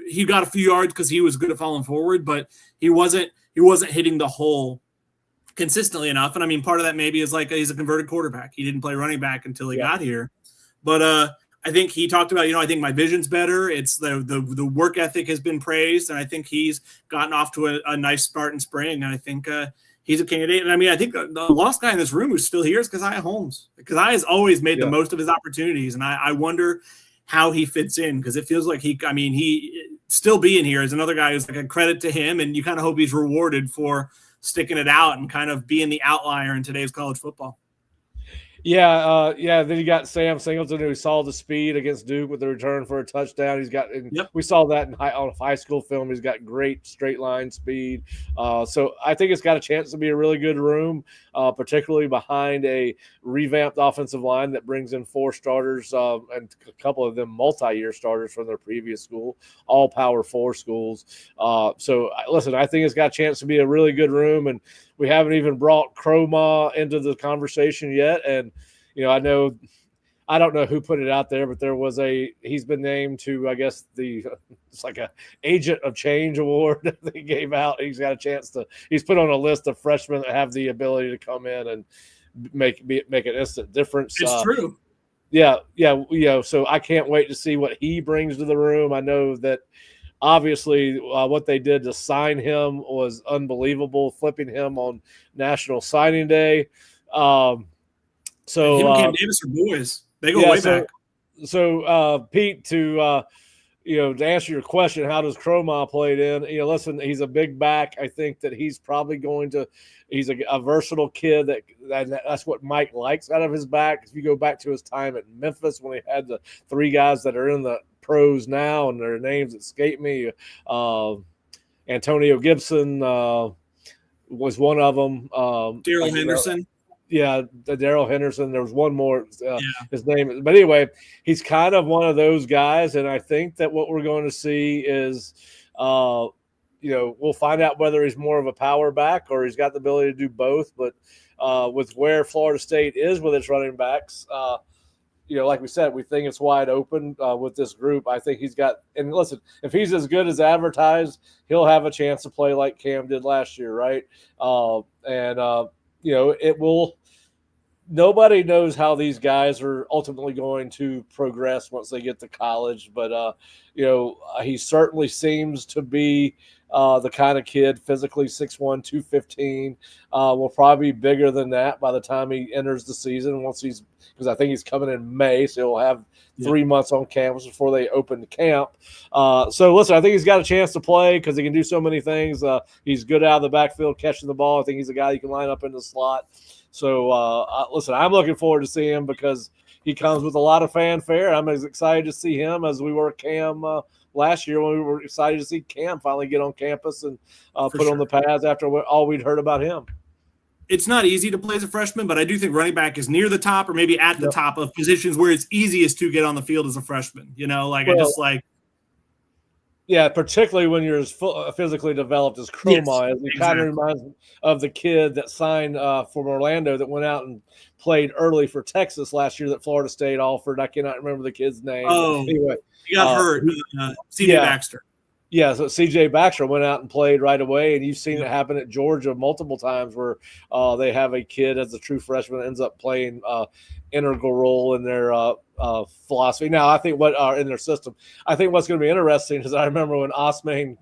he got a few yards because he was good at falling forward, but he wasn't hitting the hole consistently enough. And part of that maybe is he's a converted quarterback. He didn't play running back until he got here. But I think he talked about, I think my vision's better. It's the work ethic has been praised, and I think he's gotten off to a nice start in spring. And I think he's a candidate. And I think the lost guy in this room who's still here is Keziah Holmes. Keziah has always made the most of his opportunities. And I wonder how he fits in, because it feels like he still being here is another guy who's a credit to him. And you kind of hope he's rewarded for sticking it out and kind of being the outlier in today's college football. Yeah. Then you got Sam Singleton, who saw the speed against Duke with the return for a touchdown. We saw that on high school film. He's got great straight line speed. So I think it's got a chance to be a really good room, particularly behind a revamped offensive line that brings in 4 starters and a couple of them multi-year starters from their previous school, all Power 4 schools. So listen, I think it's got a chance to be a really good room, and we haven't even brought Croma into the conversation yet. And, I don't know who put it out there, but he's been named to, I guess, it's like a Agent of Change award that they gave out. He's got a chance he's put on a list of freshmen that have the ability to come in and make an instant difference. It's true. Yeah. So I can't wait to see what he brings to the room. I know that obviously what they did to sign him was unbelievable, flipping him on National Signing Day. So him and Cam Davis are boys. They go way back. So Pete, to answer your question, how does Croma played in? Listen, he's a big back. I think that he's probably he's a versatile kid that's what Mike likes out of his back. If you go back to his time at Memphis when he had the 3 guys that are in the pros now, and their names escape me. Antonio Gibson was one of them. Daryl Henderson. Daryl Henderson. There was one more. His name. But anyway, he's kind of one of those guys, and I think that what we're going to see is, we'll find out whether he's more of a power back or he's got the ability to do both. But with where Florida State is with its running backs, like we said, we think it's wide open with this group. I think he's got – and listen, if he's as good as advertised, he'll have a chance to play like Cam did last year, right? It will – nobody knows how these guys are ultimately going to progress once they get to college. But, he certainly seems to be the kind of kid, physically 6'1", 215, will probably be bigger than that by the time he enters the season because I think he's coming in May, so he'll have 3 months on campus before they open the camp. So, listen, I think he's got a chance to play because he can do so many things. He's good out of the backfield catching the ball. I think he's a guy you can line up in the slot. So, listen, I'm looking forward to seeing him because he comes with a lot of fanfare. I'm as excited to see him as we were Cam last year when we were excited to see Cam finally get on campus and put on the pads after all we'd heard about him. It's not easy to play as a freshman, but I do think running back is near the top or maybe at the top of positions where it's easiest to get on the field as a freshman. Particularly when you're as physically developed as Croma. Yes, it kind of reminds me of the kid that signed from Orlando that went out and played early for Texas last year that Florida State offered. I cannot remember the kid's name. Oh, anyway, he got hurt. C.J. Baxter. Yeah, so C.J. Baxter went out and played right away, and you've seen it happen at Georgia multiple times where they have a kid as a true freshman that ends up playing integral role in their philosophy. Now, I think in their system, I think what's going to be interesting is I remember when Usman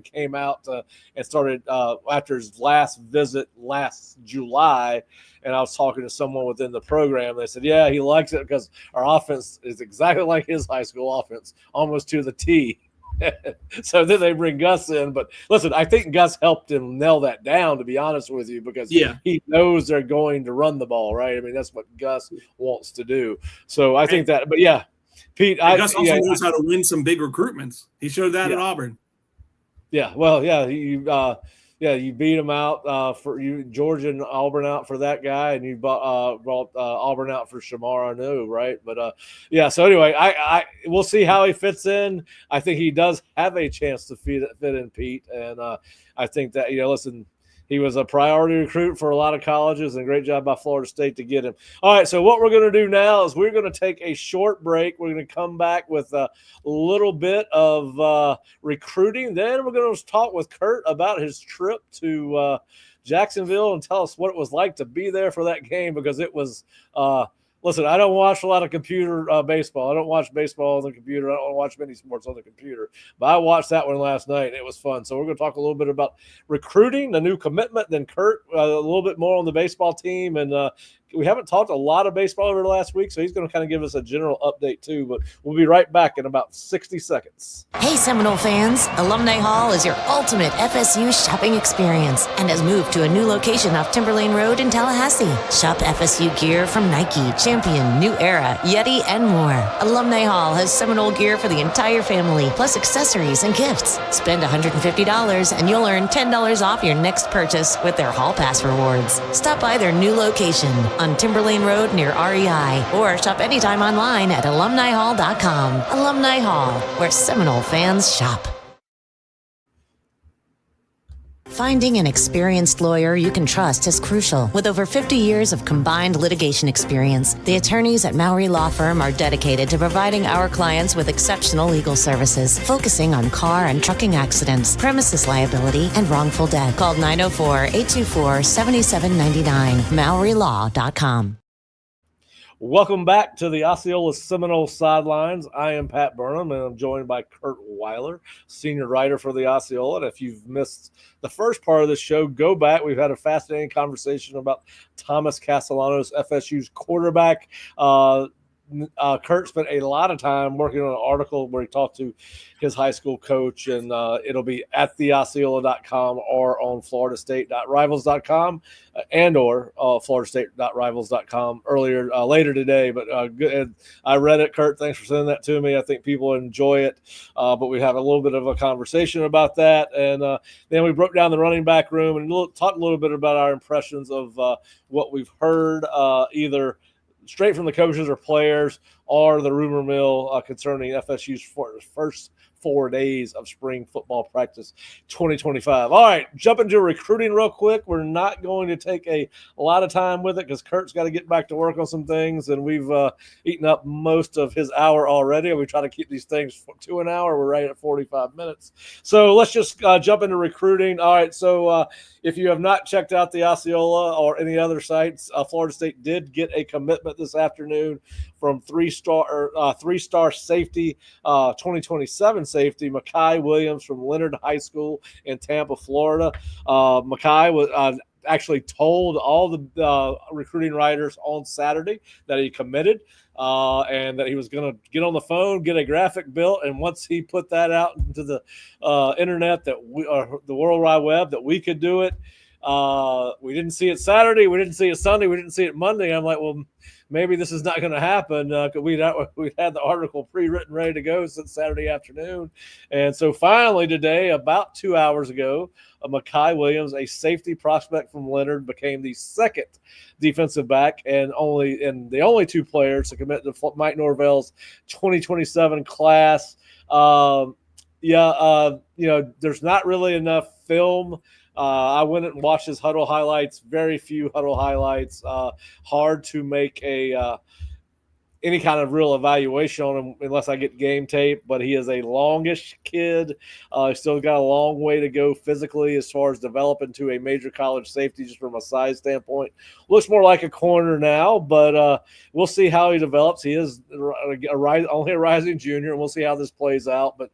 came out and started after his last visit last July, and I was talking to someone within the program. They said, yeah, he likes it because our offense is exactly like his high school offense, almost to the T. So then they bring Gus in. But listen, I think Gus helped him nail that down, to be honest with you, because he knows they're going to run the ball, right? I mean, that's what Gus wants to do. So I think that – but, yeah, Pete – Gus also knows how to win some big recruitments. He showed that at Auburn. Yeah, well, you beat him out for you, Georgia and Auburn out for that guy, and you brought Auburn out for Shamar Anu, right? But so anyway, I we'll see how he fits in. I think he does have a chance to fit in, Pete, and I think that listen, he was a priority recruit for a lot of colleges, and great job by Florida State to get him. All right, so what we're going to do now is we're going to take a short break. We're going to come back with a little bit of recruiting. Then we're going to talk with Kurt about his trip to Jacksonville and tell us what it was like to be there for that game, because it was listen, I don't watch a lot of computer baseball. I don't watch baseball on the computer. I don't watch many sports on the computer. But I watched that one last night, and it was fun. So we're going to talk a little bit about recruiting, the new commitment, then Kurt, a little bit more on the baseball team, and we haven't talked a lot of baseball over the last week, so he's going to kind of give us a general update too. But we'll be right back in about 60 seconds. Hey, Seminole fans! Alumni Hall is your ultimate FSU shopping experience and has moved to a new location off Timberlane Road in Tallahassee. Shop FSU gear from Nike, Champion, New Era, Yeti, and more. Alumni Hall has Seminole gear for the entire family, plus accessories and gifts. Spend $150 and you'll earn $10 off your next purchase with their Hall Pass rewards. Stop by their new location on Timberlane Road near REI or shop anytime online at alumnihall.com. Alumni Hall, where Seminole fans shop. Finding an experienced lawyer you can trust is crucial. With over 50 years of combined litigation experience, the attorneys at Mowry Law Firm are dedicated to providing our clients with exceptional legal services, focusing on car and trucking accidents, premises liability, and wrongful death. Call 904-824-7799, MowryLaw.com. Welcome back to the Osceola Seminole Sidelines. I am Pat Burnham, and I'm joined by Kurt Weiler, senior writer for the Osceola. And if you've missed the first part of the show, go back. We've had a fascinating conversation about Tommy Castellanos, FSU's quarterback. Kurt spent a lot of time working on an article where he talked to his high school coach, and it'll be at theosceola.com or on floridastate.rivals.com and or floridastate.rivals.com later today. But good. I read it, Kurt. Thanks for sending that to me. I think people enjoy it, but we had a little bit of a conversation about that, and then we broke down the running back room and talked a little bit about our impressions of what we've heard, either straight from the coaches or players, or the rumor mill concerning FSU's first 4 days of spring football practice 2025. All right, jump into recruiting real quick. We're not going to take a lot of time with it because Kurt's got to get back to work on some things, and we've eaten up most of his hour already. We try to keep these things to an hour. We're right at 45 minutes. So let's just jump into recruiting. All right, so if you have not checked out the Osceola or any other sites, Florida State did get a commitment this afternoon from three-star safety, 2027 safety, Makai Williams from Leonard High School in Tampa, Florida. Makai was actually told all the recruiting writers on Saturday that he committed and that he was going to get on the phone, get a graphic built, and once he put that out into the internet, that the World Wide Web, that we could do it. We didn't see it Saturday. We didn't see it Sunday. We didn't see it Monday. I'm like, well, maybe this is not going to happen. We'd had the article pre-written, ready to go since Saturday afternoon. And so finally today, about 2 hours ago, Makai Williams, a safety prospect from Leonard, became the second defensive back and the only two players to commit to Mike Norvell's 2027 class. There's not really enough film. I went and watched his huddle highlights. Very few huddle highlights. Hard to make any kind of real evaluation on him unless I get game tape. But he is a longish kid. He's still got a long way to go physically as far as developing to a major college safety, just from a size standpoint. Looks more like a corner now, but we'll see how he develops. He is only a rising junior, and we'll see how this plays out. But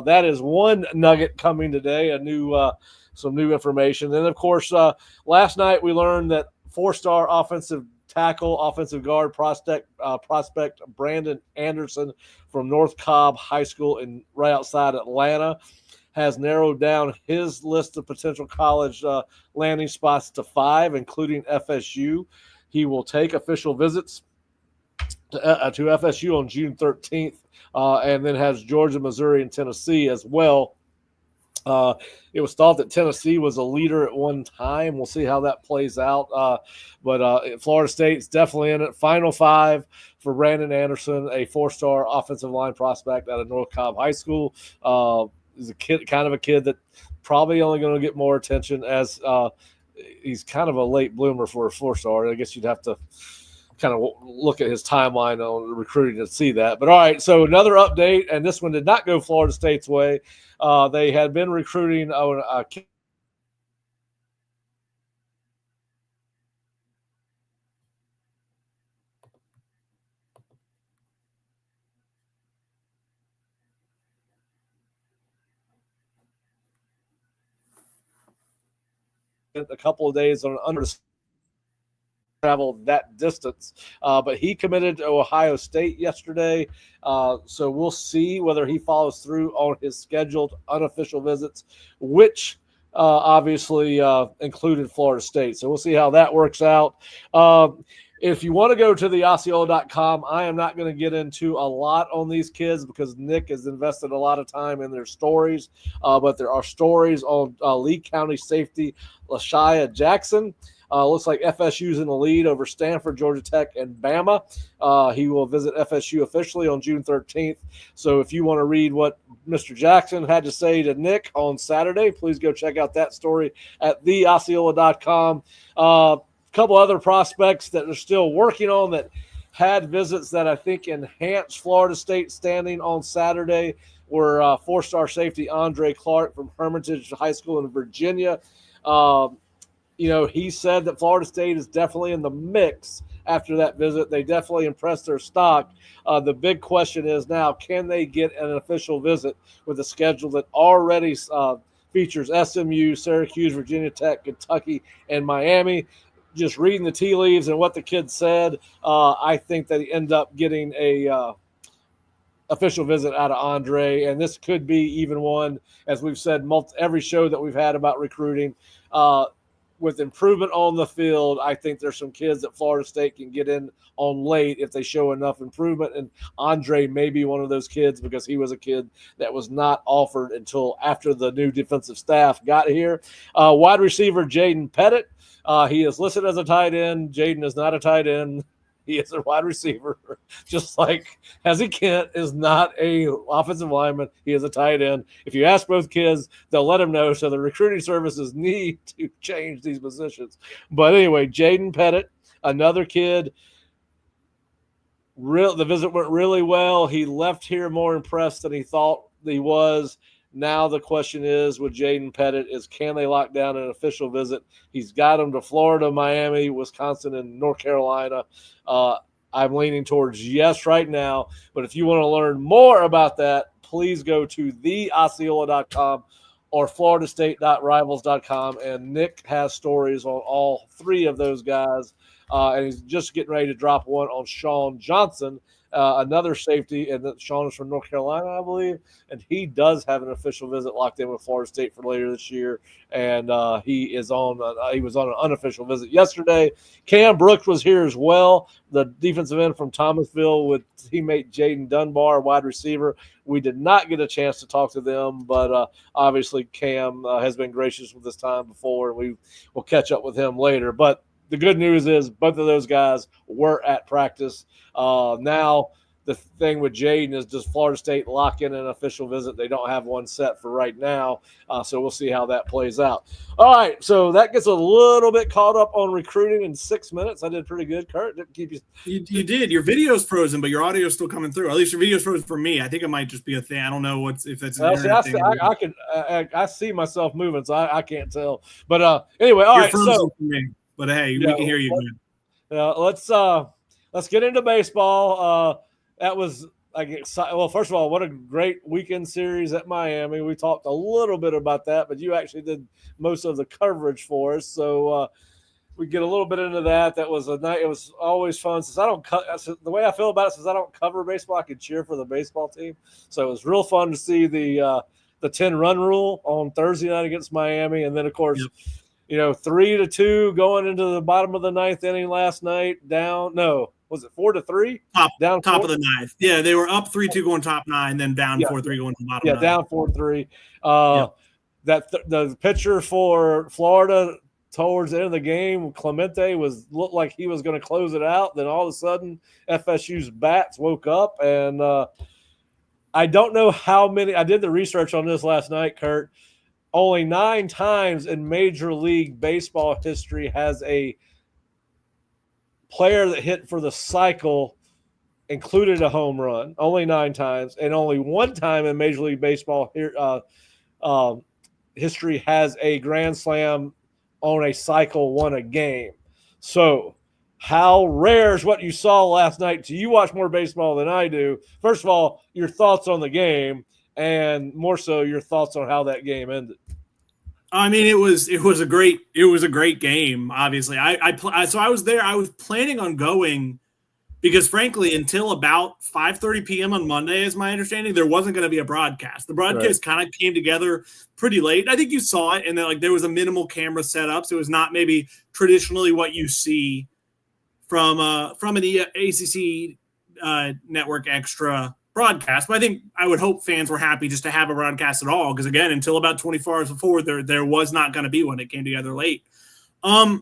that is one nugget coming today. Some new information. And, of course, last night we learned that four-star offensive guard prospect Brandon Anderson from North Cobb High School right outside Atlanta has narrowed down his list of potential college landing spots to 5, including FSU. He will take official visits to FSU on June 13th and then has Georgia, Missouri, and Tennessee as well. It was thought that Tennessee was a leader at one time. We'll see how that plays out. But Florida State's definitely in it. Final 5 for Brandon Anderson, a 4-star offensive line prospect out of North Cobb High School. He's a kid that probably only going to get more attention as he's kind of a late bloomer for a 4-star. I guess you'd have to kind of look at his timeline on recruiting to see that. But all right, so another update, and this one did not go Florida State's way. They had been recruiting a couple of days on under travel that distance. But he committed to Ohio State yesterday. So we'll see whether he follows through on his scheduled unofficial visits, which obviously included Florida State. So we'll see how that works out. If you want to go to the Osceola.com, I am not going to get into a lot on these kids because Nick has invested a lot of time in their stories. But there are stories on Lee County safety Lashia Jackson. Looks like FSU's in the lead over Stanford, Georgia Tech, and Bama. He will visit FSU officially on June 13th. So if you want to read what Mr. Jackson had to say to Nick on Saturday, please go check out that story at theosceola.com. Couple other prospects that they're still working on that had visits that I think enhanced Florida State standing on Saturday were four-star safety Andre Clark from Hermitage High School in Virginia. He said that Florida State is definitely in the mix after that visit. They definitely impressed their stock. The big question is now, can they get an official visit with a schedule that already features SMU, Syracuse, Virginia Tech, Kentucky, and Miami? Just reading the tea leaves and what the kid said, I think that he end up getting a official visit out of Andre, and this could be even one, as we've said, every show that we've had about recruiting. With improvement on the field, I think there's some kids that Florida State can get in on late if they show enough improvement, and Andre may be one of those kids because he was a kid that was not offered until after the new defensive staff got here. Wide receiver Jaden Pettit. He is listed as a tight end. Jaden is not a tight end. He is a wide receiver, just like Hezzy Kent is not a offensive lineman. He is a tight end. If you ask both kids, they'll let him know. So the recruiting services need to change these positions. But anyway, Jaden Pettit, another kid. The visit went really well. He left here more impressed than he thought he was. Now the question is with Jaden Pettit is, can they lock down an official visit? He's got them to Florida, Miami, Wisconsin, and North Carolina. I'm leaning towards yes right now. But if you want to learn more about that, please go to theosceola.com or floridastate.rivals.com. And Nick has stories on all three of those guys. And he's just getting ready to drop one on Sean Johnson, another safety, and Sean is from North Carolina, I believe, and he does have an official visit locked in with Florida State for later this year, and he was on an unofficial visit yesterday. Cam Brooks was here as well, the defensive end from Thomasville with teammate Jaden Dunbar, wide receiver. We did not get a chance to talk to them, but obviously Cam has been gracious with his time before, and we will catch up with him later. But the good news is both of those guys were at practice. Now the thing with Jaden is, does Florida State lock in an official visit? They don't have one set for right now, so we'll see how that plays out. All right, so that gets a little bit caught up on recruiting in 6 minutes. I did pretty good, Kurt. Didn't keep you. You did. Your video's frozen, but your audio's still coming through. At least your video's frozen for me. I think it might just be a thing. I don't know if it's an internet thing. I see myself moving, so I can't tell. But anyway, all right. So, for me. But hey, we can hear you good. Let's get into baseball. That was first of all, what a great weekend series at Miami. We talked a little bit about that, but you actually did most of the coverage for us. So we get a little bit into that. That was a night. It was always fun. The way I feel about it, since I don't cover baseball, I can cheer for the baseball team. So it was real fun to see the 10-run rule on Thursday night against Miami, and then of course. Yep. 3-2 going into the bottom of the ninth inning last night. Down, no, was it 4-3? Top of the ninth. Yeah, they were up 3-2 going top nine, then down 4-3 going to the bottom. Yeah, down 4-3. The pitcher for Florida towards the end of the game, Clemente looked like he was going to close it out. Then all of a sudden, FSU's bats woke up, and I don't know how many. I did the research on this last night, Kurt. Only 9 times in Major League Baseball history has a player that hit for the cycle included a home run. Only 9 times. And only 1 time in Major League Baseball history has a grand slam on a cycle won a game. So how rare is what you saw last night? Do you watch more baseball than I do? First of all, your thoughts on the game, and more so your thoughts on how that game ended. I mean, it was a great game. Obviously, so I was there. I was planning on going because, frankly, until about 5:30 p.m. on Monday, is my understanding, there wasn't going to be a broadcast. The broadcast kind of came together pretty late. I think you saw it, and then there was a minimal camera setup, so it was not maybe traditionally what you see from an ACC network extra broadcast. But I think I would hope fans were happy just to have a broadcast at all, because again, until about 24 hours before, there was not going to be one. It came together late. I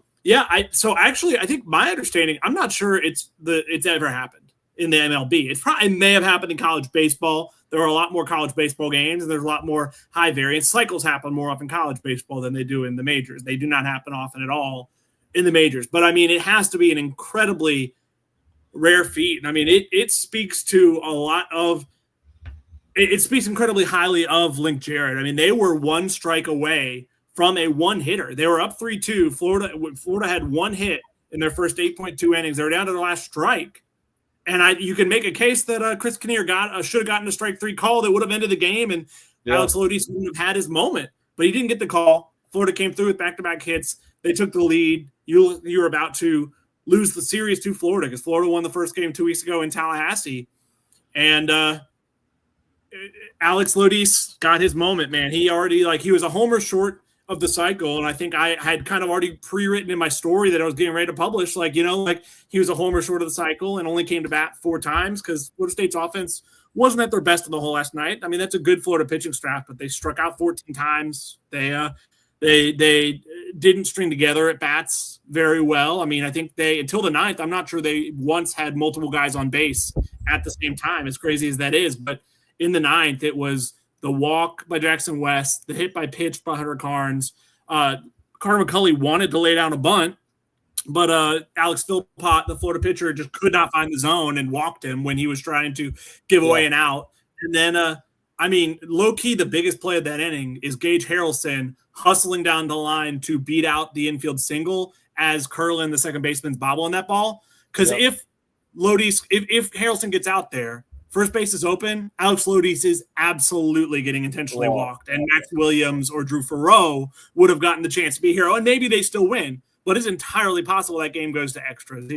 think my understanding, I'm not sure it's ever happened in the MLB. It may have happened in college baseball. There are a lot more college baseball games, and there's a lot more high variance cycles happen more often in college baseball than they do in the majors. They do not happen often at all in the majors. But I mean, it has to be an incredibly rare feat. And I mean, it speaks to a lot of it speaks incredibly highly of Link Jarrett. I mean, they were one strike away from a one hitter. They were up 3-2. Florida had one hit in their first 8.2 innings. They were down to the last strike. And you can make a case that Chris Kinnear should have gotten a strike 3 call that would have ended the game, and Alex Lodis would have had his moment. But he didn't get the call. Florida came through with back-to-back hits. They took the lead. You were about to lose the series to Florida, because Florida won the first game 2 weeks ago in Tallahassee. And Alex Lodis got his moment, man. He was a homer short of the cycle, and I think I had kind of already pre-written in my story that I was getting ready to publish, he was a homer short of the cycle and only came to bat 4 times, because Florida State's offense wasn't at their best in the whole last night. I mean, that's a good Florida pitching staff, but they struck out 14 times. They didn't string together at bats very well. I mean, I think until the 9th, I'm not sure they once had multiple guys on base at the same time, as crazy as that is. But in the 9th, it was the walk by Jackson West, the hit by pitch by Hunter Carnes. Carter McCulley wanted to lay down a bunt, but Alex Philpott, the Florida pitcher, just could not find the zone and walked him when he was trying to give away an out. And then, low-key, the biggest play of that inning is Gage Harrelson hustling down the line to beat out the infield single as Curlin, the second baseman's bobbling that ball. Because if Harrelson gets out there, first base is open, Alex Lodis is absolutely getting intentionally walked. And Max Williams or Drew Farrow would have gotten the chance to be a hero. And maybe they still win, but it's entirely possible that game goes to extras.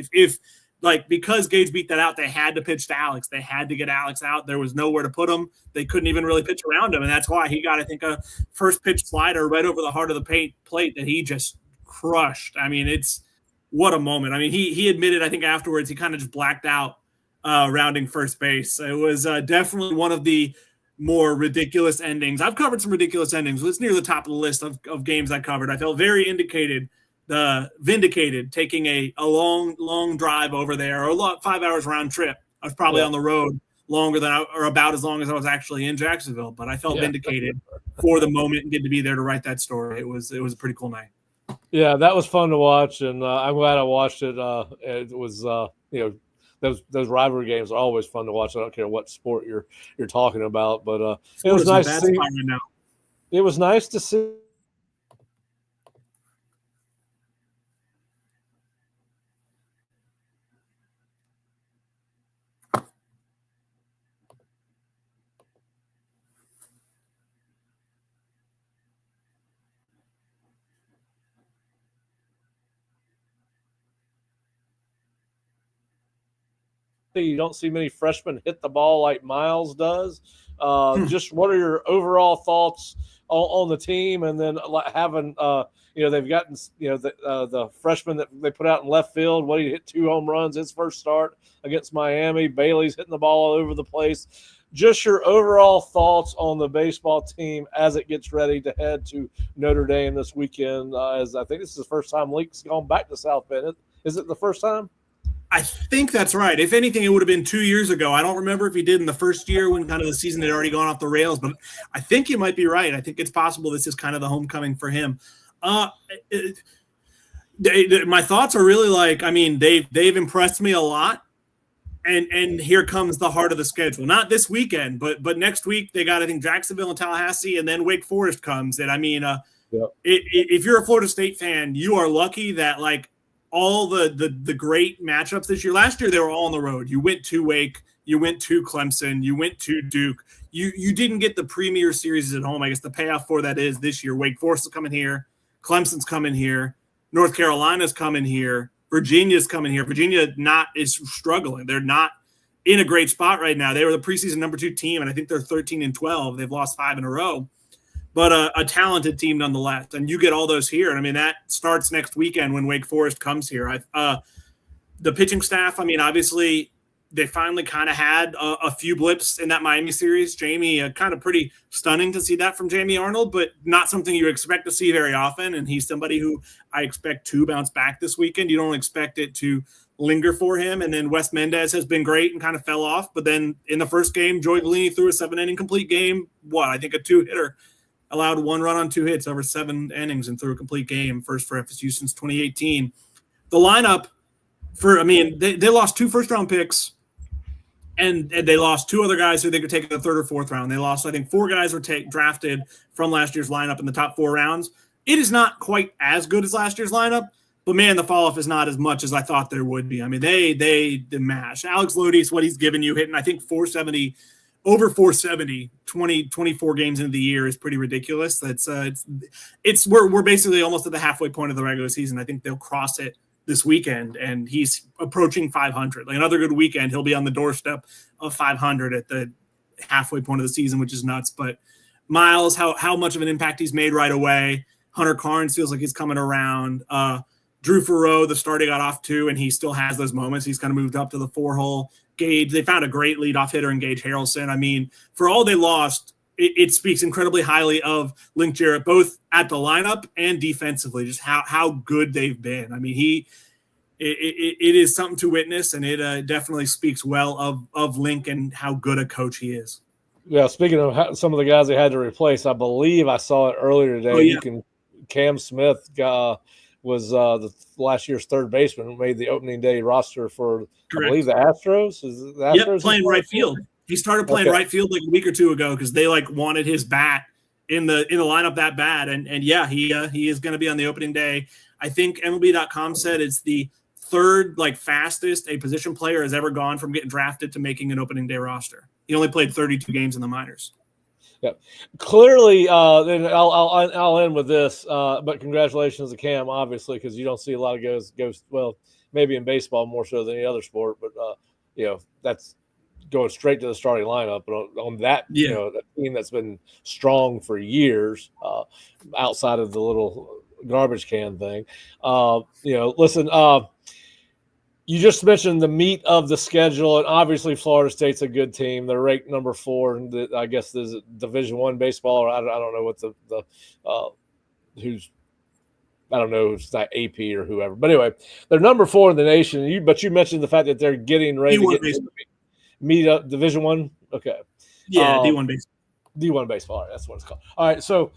Because Gage beat that out, they had to pitch to Alex. They had to get Alex out. There was nowhere to put him. They couldn't even really pitch around him. And that's why he got, I think, a first pitch slider right over the heart of the plate that he just crushed. I mean, what a moment. I mean, he admitted, I think afterwards, he kind of just blacked out rounding first base. It was definitely one of the more ridiculous endings. I've covered some ridiculous endings. It's near the top of the list of games I covered. I felt very vindicated taking a long drive over there, or 5 hours round trip. I was probably on the road longer than about as long as I was actually in Jacksonville, but I felt vindicated for the moment and getting to be there to write that story. It was a pretty cool night. Yeah, that was fun to watch, and I'm glad I watched it. It was those rivalry games are always fun to watch. I don't care what sport you're talking about, but it was nice to see. It was nice to see. You don't see many freshmen hit the ball like Miles does. Just what are your overall thoughts on the team? And then having, they've gotten, the freshman that they put out in left field, he hit 2 home runs his first start against Miami. Bailey's hitting the ball all over the place. Just your overall thoughts on the baseball team as it gets ready to head to Notre Dame this weekend, as I think this is the first time Link's gone back to South Bend. Is it the first time? I think that's right. If anything, it would have been 2 years ago. I don't remember if he did in the first year when kind of the season had already gone off the rails, but I think you might be right. I think it's possible this is kind of the homecoming for him. My thoughts are really they've impressed me a lot. And here comes the heart of the schedule. Not this weekend, but next week they got, I think, Jacksonville and Tallahassee, and then Wake Forest comes. And if you're a Florida State fan, you are lucky that all the great matchups this year. Last year, they were all on the road. You went to Wake, you went to Clemson, you went to Duke. You didn't get the premier series at home. I guess the payoff for that is this year. Wake Forest is coming here. Clemson's coming here. North Carolina's coming here. Virginia's coming here. Virginia is struggling. They're not in a great spot right now. They were the preseason number 2 team, and I think they're 13-12. They've lost 5 in a row. But a talented team nonetheless. And you get all those here. And I mean, that starts next weekend when Wake Forest comes here. The pitching staff, I mean, obviously they finally kind of had a few blips in that Miami series. Jamie, kind of pretty stunning to see that from Jamie Arnold, but not something you expect to see very often. And he's somebody who I expect to bounce back this weekend. You don't expect it to linger for him. And then Wes Mendez has been great and kind of fell off. But then in the first game, Joey Galini threw a 7-inning complete game. I think a 2-hitter. Allowed 1 run on 2 hits over 7 innings and threw a complete game. First for FSU since 2018. The lineup they lost 2 first-round picks, and they lost 2 other guys who they could take in the 3rd or 4th round. They lost, I think, 4 guys were drafted from last year's lineup in the top 4 rounds. It is not quite as good as last year's lineup, but man, the fall-off is not as much as I thought there would be. I mean, they mash. Alex Lodi's what he's given you, hitting, I think, 470. Over 470, 24 games into the year is pretty ridiculous. We're basically almost at the halfway point of the regular season. I think they'll cross it this weekend, and he's approaching 500. Like another good weekend, he'll be on the doorstep of 500 at the halfway point of the season, which is nuts. But Miles, how much of an impact he's made right away. Hunter Carnes feels like he's coming around. Drew Farreau, the start he got off to, and he still has those moments. He's kind of moved up to the 4-hole. Gage, they found a great leadoff hitter in Gage Harrelson. I mean, for all they lost, it speaks incredibly highly of Link Jarrett, both at the lineup and defensively, just how good they've been. I mean, it is something to witness, and it definitely speaks well of Link and how good a coach he is. Yeah, speaking of some of the guys they had to replace, I believe I saw it earlier today. Oh, yeah. Cam Smith was the last year's 3rd baseman who made the opening day roster for, correct, I believe, the Astros. Yep, playing right field. He started playing right field like a week or 2 ago because they wanted his bat in the lineup that bad. And yeah, he is going to be on the opening day. I think MLB.com said it's the 3rd fastest a position player has ever gone from getting drafted to making an opening day roster. He only played 32 games in the minors. Yeah, clearly. Then I'll end with this. But congratulations to Cam, obviously, because you don't see a lot of guys go. Well, maybe in baseball more so than any other sport, but that's going straight to the starting lineup. But on that, that team that's been strong for years, outside of the little garbage can thing. Listen. You just mentioned the meat of the schedule, and obviously Florida State's a good team. They're ranked number 4 in I guess there's Division I baseball, or I don't know what I don't know if it's not AP or whoever. But anyway, they're number 4 in the nation. But you mentioned the fact that they're getting ready to get meet up Division I. Okay. Yeah, D1 baseball. D1 baseball. All right, that's what it's called. All right, so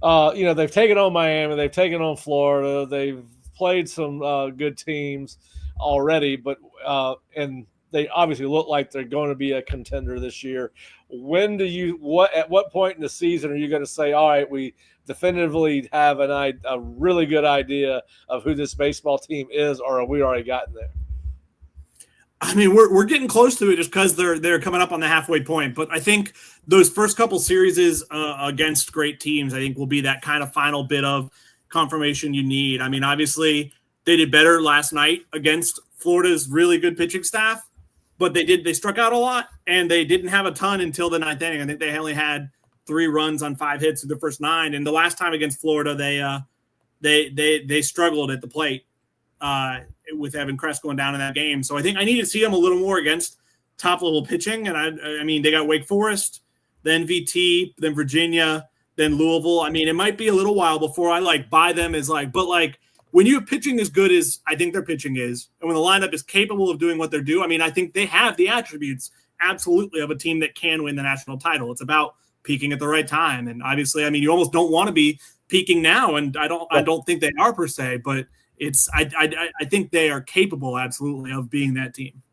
they've taken on Miami, they've taken on Florida, they've played some good teams already, but and they obviously look like they're going to be a contender this year. At what point in the season are you going to say, all right, we definitively have a really good idea of who this baseball team is, or have we already gotten there? I mean, we're getting close to it just because they're coming up on the halfway point. But I think those first couple series against great teams, I think, will be that kind of final bit of confirmation you need. I mean, obviously, they did better last night against Florida's really good pitching staff, but they struck out a lot, and they didn't have a ton until the 9th inning. I think they only had 3 runs on 5 hits through the first 9. And the last time against Florida, they struggled at the plate with Evan Kress going down in that game. So I think I need to see them a little more against top-level pitching. And I mean, they got Wake Forest, then VT, then Virginia, then Louisville. I mean, it might be a little while before I buy them as when you have pitching as good as I think their pitching is, and when the lineup is capable of doing what they're doing, I mean, I think they have the attributes absolutely of a team that can win the national title. It's about peaking at the right time. And obviously, I mean, you almost don't want to be peaking now. And I don't think they are per se, but I think they are capable absolutely of being that team.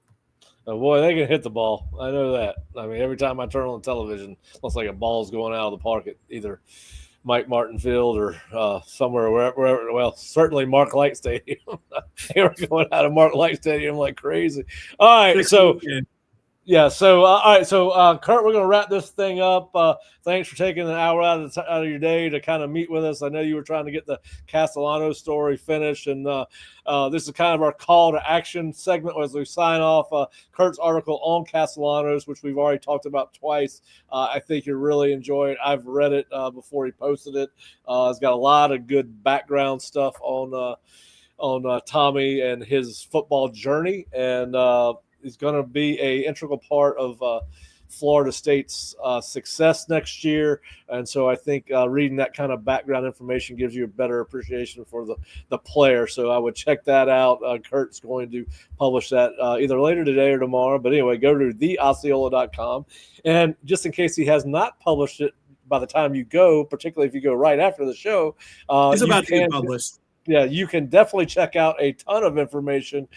Oh boy, they can hit the ball. I know that. I mean, every time I turn on the television, it looks like a ball's going out of the park at either Mike Martin Field or somewhere, wherever. Well, certainly Mark Light Stadium. They were going out of Mark Light Stadium like crazy. All right, so. Yeah. So, all right. So, Kurt, we're going to wrap this thing up. Thanks for taking an hour out of your day to kind of meet with us. I know you were trying to get the Castellanos story finished, and this is kind of our call to action segment as we sign off. Kurt's article on Castellanos, which we've already talked about twice. I think you'll really enjoy it. I've read it before he posted it. It's got a lot of good background stuff on Tommy and his football journey, and is going to be an integral part of Florida State's success next year. And so I think reading that kind of background information gives you a better appreciation for the player. So I would check that out. Kurt's going to publish that either later today or tomorrow. But anyway, go to theosceola.com. And just in case he has not published it by the time you go, particularly if you go right after the show. It's about to get published. Yeah, you can definitely check out a ton of information.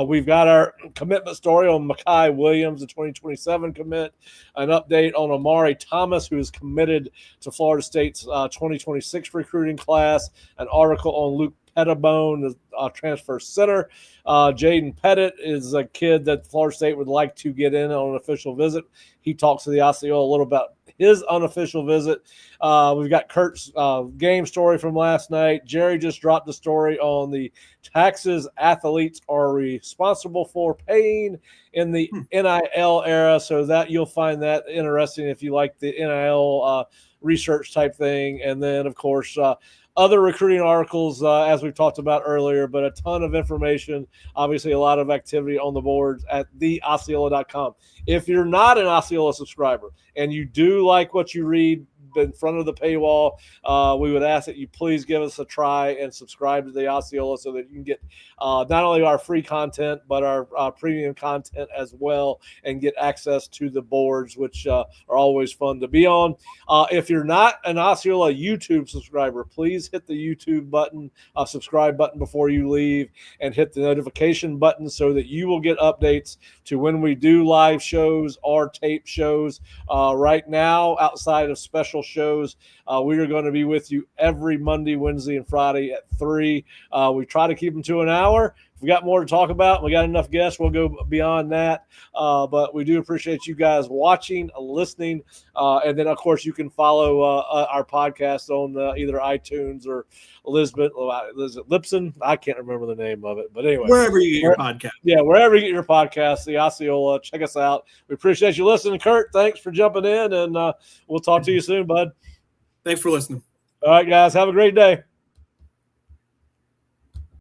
We've got our commitment story on Mekhi Williams, the 2027 commit, an update on Amari Thomas, who is committed to Florida State's 2026 recruiting class, an article on Luke Pettibone, the transfer center. Jaden Pettit is a kid that Florida State would like to get in on an official visit. He talks to the Osceola a little about his unofficial visit. We've got Kurt's game story from last night. Jerry just dropped the story on the taxes athletes are responsible for paying in the NIL era. So that you'll find that interesting if you like the NIL research type thing. And then, of course, other recruiting articles, as we've talked about earlier, but a ton of information, obviously a lot of activity on the boards at theosceola.com. If you're not an Osceola subscriber and you do like what you read in front of the paywall, we would ask that you please give us a try and subscribe to the Osceola so that you can get not only our free content, but our premium content as well, and get access to the boards, which are always fun to be on. If you're not an Osceola YouTube subscriber, please hit the YouTube button, subscribe button before you leave, and hit the notification button so that you will get updates to when we do live shows or tape shows. Right now, outside of special shows, we are going to be with you every Monday, Wednesday, and Friday at 3. We try to keep them to an hour. If we got more to talk about, we got enough guests, we'll go beyond that. But we do appreciate you guys watching, listening. And then, of course, you can follow our podcast on either iTunes or Lipson. I can't remember the name of it. But anyway. Wherever you get your podcast. Yeah, wherever you get your podcast, the Osceola. Check us out. We appreciate you listening. Kurt, thanks for jumping in, and we'll talk to you soon, bud. Thanks for listening. All right, guys. Have a great day.